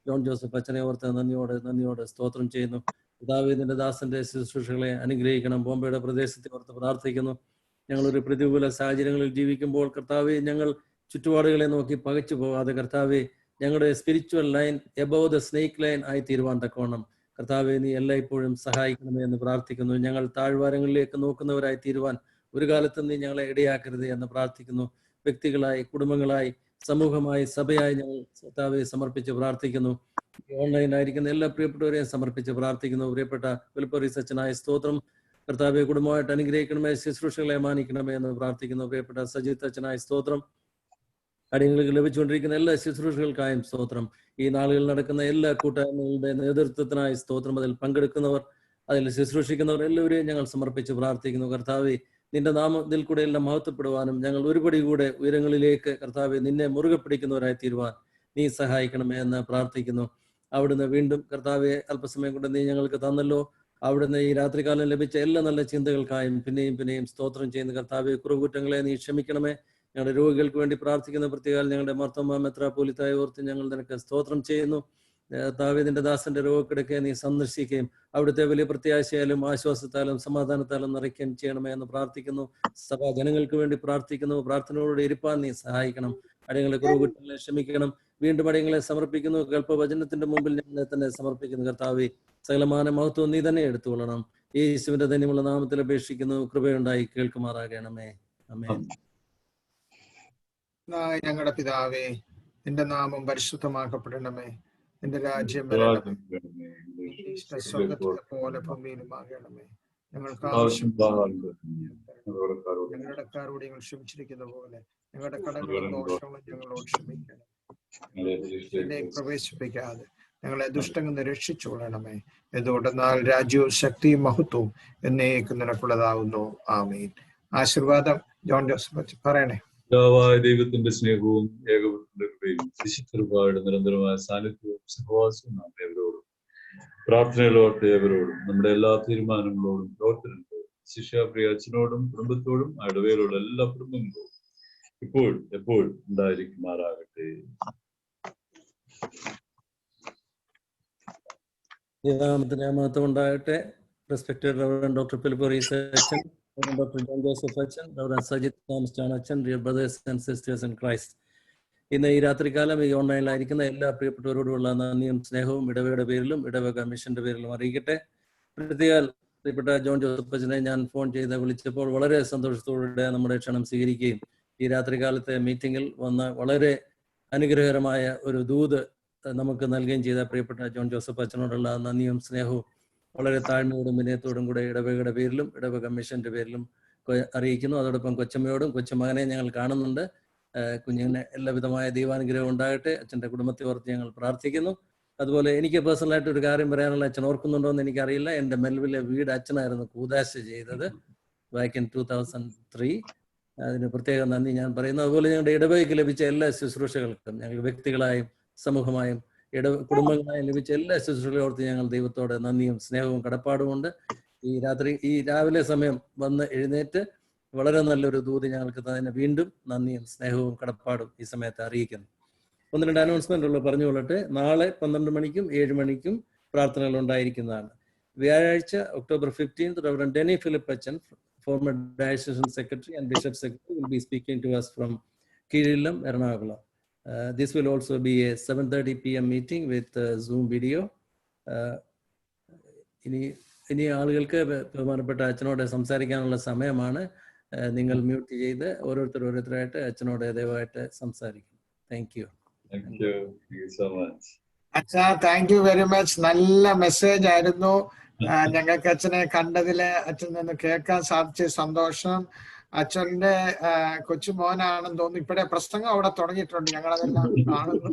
ജോൺ ജോസഫ് അച്ഛനെ ഓർത്ത് നന്ദിയോടെ സ്തോത്രം ചെയ്യുന്നു. പിതാവേ, നിന്റെ ദാസന്റെ ശുശ്രൂഷകളെ അനുഗ്രഹിക്കണം. ബോംബെയുടെ പ്രദേശത്തെ ഓർത്ത് പ്രാർത്ഥിക്കുന്നു. ഞങ്ങളൊരു പ്രതികൂല സാഹചര്യങ്ങളിൽ ജീവിക്കുമ്പോൾ കർത്താവെ, ഞങ്ങൾ ചുറ്റുപാടുകളെ നോക്കി പകച്ചു പോകാതെ കർത്താവെ, ഞങ്ങളുടെ spiritual line above the snake line ആയി തീരുവാൻ തക്കവണ്ണം കർത്താവെ നീ എല്ലായ്പ്പോഴും സഹായിക്കണമേ എന്ന് പ്രാർത്ഥിക്കുന്നു. ഞങ്ങൾ താഴ്വാരങ്ങളിലേക്ക് നോക്കുന്നവരായി തീരുവാൻ ഒരു കാലത്തും നീ ഞങ്ങളെ ഇടയാക്കരുത് എന്ന് പ്രാർത്ഥിക്കുന്നു. വ്യക്തികളായി, കുടുംബങ്ങളായി, സമൂഹമായി, സഭയായി ഞങ്ങൾ കർത്താവെ സമർപ്പിച്ച് പ്രാർത്ഥിക്കുന്നു. ഓൺലൈനായിരിക്കുന്ന എല്ലാ പ്രിയപ്പെട്ടവരെയും സമർപ്പിച്ച് പ്രാർത്ഥിക്കുന്നു. പ്രിയപ്പെട്ട ഫിലിപ്പോസ് അച്ഛനായ സ്തോത്രം. കർത്താവെ, കുടുംബമായിട്ട് അനുഗ്രഹിക്കണമേ, ശുശ്രൂഷകളെ മാനിക്കണമേ എന്ന് പ്രാർത്ഥിക്കുന്നു. പ്രിയപ്പെട്ട സജിത്ത് അച്ഛനായ സ്തോത്രം. അടിയങ്ങൾക്ക് ലഭിച്ചുകൊണ്ടിരിക്കുന്ന എല്ലാ ശുശ്രൂഷകൾക്കായും സ്തോത്രം. ഈ നാളുകളിൽ നടക്കുന്ന എല്ലാ കൂട്ടായ്മകളുടെ നേതൃത്വത്തിനായി സ്തോത്രം. അതിൽ പങ്കെടുക്കുന്നവർ, അതിൽ ശുശ്രൂഷിക്കുന്നവർ എല്ലാവരെയും ഞങ്ങൾ സമർപ്പിച്ച് പ്രാർത്ഥിക്കുന്നു. കർത്താവെ, നിന്റെ നാമത്തിൽ കൂടെ എല്ലാം മഹത്വപ്പെടുവാനും ഞങ്ങൾ ഒരുപടി കൂടെ ഉയരങ്ങളിലേക്ക് കർത്താവെ നിന്നെ മുറുകെ പിടിക്കുന്നവരായി തീരുവാൻ നീ സഹായിക്കണമേ എന്ന് പ്രാർത്ഥിക്കുന്നു. അവിടുന്ന് വീണ്ടും കർത്താവെ അല്പസമയം കൊണ്ട് നീ ഞങ്ങൾക്ക് തന്നല്ലോ. അവിടുന്ന് ഈ രാത്രികാലം ലഭിച്ച എല്ലാ നല്ല ചിന്തകൾക്കായും പിന്നെയും സ്തോത്രം ചെയ്യുന്ന കർത്താവെ, കുറവുകുറ്റങ്ങളെ നീ ക്ഷമിക്കണമേ. ഞങ്ങളുടെ രോഗികൾക്ക് വേണ്ടി പ്രാർത്ഥിക്കുന്ന പ്രത്യേകം ഞങ്ങളുടെ മർത്തോമാ മെത്രാപ്പോലീത്തായെ ഓർത്ത് ഞങ്ങൾ നിനക്ക് സ്തോത്രം ചെയ്യുന്നു. കർത്താവെ, നിന്റെ ദാസന്റെ രോഗക്കിടക്കെ നീ സന്ദർശിക്കുകയും അവിടുത്തെ വലിയ പ്രത്യാശയാലും ആശ്വാസത്താലും സമാധാനത്താലും നിറയ്ക്കുകയും ചെയ്യണമേ എന്ന് പ്രാർത്ഥിക്കുന്നു. സഭാ ജനങ്ങൾക്ക് വേണ്ടി പ്രാർത്ഥിക്കുന്നു. പ്രാർത്ഥനയോടെ ഇരിപ്പാൻ നീ സഹായിക്കണം. അടിയങ്ങളെ കുറവുകുറ്റങ്ങളെ ക്ഷമിക്കണം. വീണ്ടും അടിയങ്ങളെ സമർപ്പിക്കുന്നു. കൽപ്പവചനത്തിന്റെ മുമ്പിൽ ഞങ്ങളെ തന്നെ സമർപ്പിക്കുന്നു. കർത്താവെ, സകലമാന മഹത്വം നീ തന്നെ എടുത്തുകൊള്ളണം. യേശുവിന്റെ ധന്യമുള്ള നാമത്തിൽ അപേക്ഷിക്കുന്നു. കൃപയുണ്ടായി കേൾക്കുമാറാകണമേ. ആമേൻ. ഞങ്ങളുടെ പിതാവേ, നിന്റെ നാമം പരിശുദ്ധമാക്കപ്പെടണമേ. നിന്റെ രാജ്യം വരണമേ. ഇഷ്ട സ്വർഗ്ഗത്തിലെ പോലെ ഭൂമിയിലുമാകണമേ. ഞങ്ങൾക്ക് ഞങ്ങളുടെ കാരോട് ഞങ്ങൾ ക്ഷമിച്ചിരിക്കുന്ന പോലെ ഞങ്ങളുടെ കടങ്ങളും ദോഷങ്ങളും ഞങ്ങളോട് ക്ഷമിക്കണം. പ്രവേശിപ്പിക്കാതെ ഞങ്ങളെ ദുഷ്ടങ്ങൾ രക്ഷിച്ചുകൊള്ളണമേ. എന്തുകൊണ്ടെന്നാൽ രാജ്യവും ശക്തിയും മഹത്വവും എന്നേക്കും നിനക്കുള്ളതാവുന്നു. ആമീൻ. ആശീർവാദം ജോൺ ജോസഫ് പറയണേ. പിതാവായ ദൈവത്തിന്റെ സ്നേഹവും ഏകപുത്രന്റെ കൃപയും ശിശുക്കൃപയുടെ നിരന്തരമായ സാന്നിധ്യവും സഹവാസവും നാം ഏവരോടും പ്രാർത്ഥനകളോട്ട് ഏവരോടും നമ്മുടെ എല്ലാ തീരുമാനങ്ങളോടും പ്രവർത്തനങ്ങളോടും ശിഷ്യാപ്രിയ അച്ഛനോടും കുടുംബത്തോടും ഇടവേലുള്ള എല്ലാ കുടുംബങ്ങളോടും ഇപ്പോൾ എപ്പോഴും ഉണ്ടായിരിക്കുമാറാകട്ടെ. നാമത്തിന് മഹത്വം ഉണ്ടാകട്ടെ. റെസ്പെക്റ്റഡ് റവറൻഡ് ഡോക്ടർ ഫിലിപ്പോസ് അച്ഛൻ, Dr. John Joseph Achan, Reverend Sajid Thomas John Achan, dear brothers and sisters in Christ. ഇന്ന് ഈ രാത്രികാലം ഈ ഓൺലൈനിലായിരിക്കുന്ന എല്ലാ പ്രിയപ്പെട്ടവരോടുമുള്ള നന്ദിയും സ്നേഹവും ഇടവകയുടെ പേരിലും ഇടവക മിഷന്റെ പേരിലും അറിയിക്കട്ടെ. പ്രത്യേകം പ്രിയപ്പെട്ട ജോൺ ജോസഫ് അച്ഛനെ ഞാൻ ഫോൺ ചെയ്ത് വിളിച്ചപ്പോൾ വളരെ സന്തോഷത്തോടെ നമ്മുടെ ക്ഷണം സ്വീകരിക്കുകയും ഈ രാത്രികാലത്തെ മീറ്റിങ്ങിൽ വന്ന് വളരെ അനുഗ്രഹകരമായ ഒരു ദൂത് നമുക്ക് നൽകുകയും ചെയ്ത പ്രിയപ്പെട്ട ജോൺ ജോസഫ് അച്ഛനോടുള്ള നന്ദിയും സ്നേഹവും വളരെ താഴ്മയോടും വിനയത്തോടും കൂടെ ഇടവകയുടെ പേരിലും ഇടവക മിഷന്റെ പേരിലും അറിയിക്കുന്നു. അതോടൊപ്പം കൊച്ചമ്മയോടും കൊച്ചുമകനെ ഞങ്ങൾ കാണുന്നുണ്ട്. കുഞ്ഞിന് എല്ലാവിധമായ ദൈവാനുഗ്രഹം ഉണ്ടാകട്ടെ. അച്ഛൻ്റെ കുടുംബത്തെ ഓർത്ത് ഞങ്ങൾ പ്രാർത്ഥിക്കുന്നു. അതുപോലെ എനിക്ക് പേഴ്സണലായിട്ട് ഒരു കാര്യം പറയാനുള്ള, അച്ഛൻ ഓർക്കുന്നുണ്ടോ എന്ന് എനിക്കറിയില്ല. എൻ്റെ മെൽവിലെ വീട് അച്ഛനായിരുന്നു കൂദാശ ചെയ്തത്. Back in 2003. അതിന് പ്രത്യേകം നന്ദി ഞാൻ പറയുന്നു. അതുപോലെ ഞങ്ങളുടെ ഇടവകയ്ക്ക് ലഭിച്ച എല്ലാ ശുശ്രൂഷകൾക്കും, ഞങ്ങൾക്ക് വ്യക്തികളായും സമൂഹമായും കുടുംബങ്ങളായും ലഭിച്ച എല്ലാ ശുശ്രൂഷകളെ ഓർത്ത് ഞങ്ങൾ ദൈവത്തോടെ നന്ദിയും സ്നേഹവും കടപ്പാടുമുണ്ട്. ഈ രാവിലെ സമയം വന്ന് എഴുന്നേറ്റ് വളരെ നല്ലൊരു ദൂത് ഞങ്ങൾക്ക് തന്നെ വീണ്ടും നന്ദിയും സ്നേഹവും കടപ്പാടും ഈ സമയത്ത് അറിയിക്കുന്നു. 1-2 അനൗൺസ്മെന്റ് പറഞ്ഞുകൊള്ളട്ടെ. നാളെ 12 മണിക്കും 7 മണിക്കും പ്രാർത്ഥനകൾ ഉണ്ടായിരിക്കുന്നതാണ്. വ്യാഴാഴ്ച October 15th, Reverend Denny Philip Achan, former Diocesan Secretary and Bishop Secretary, will be speaking to us from Kirillam, Ernakulam. This will also be a 7:30 p.m. meeting with Zoom video. ഇനി ആളുകൾക്ക് ബഹുമാനപ്പെട്ട അച്ഛനോട് സംസാരിക്കാനുള്ള സമയമാണ്. നിങ്ങൾ മ്യൂട്ട് ചെയ്ത് ഓരോരുത്തരായിട്ട് അച്ഛനോട് ദയവായിട്ട് സംസാരിക്കും. Thank you. Thank you so much. അച്ഛാ, താങ്ക് യു വെരി മച്ച്. നല്ല മെസ്സേജ് ആയിരുന്നു. ഞങ്ങൾക്ക് അച്ഛനെ കണ്ടതില് അച്ഛൻ നിന്ന് കേൾക്കാൻ സാധിച്ച സന്തോഷം. അച്ഛന്റെ കൊച്ചുമോനാണെന്ന് തോന്നുന്നു. ഇപ്പഴേ പ്രസംഗം അവിടെ തുടങ്ങിയിട്ടുണ്ട്, ഞങ്ങളതെല്ലാം കാണുന്നു.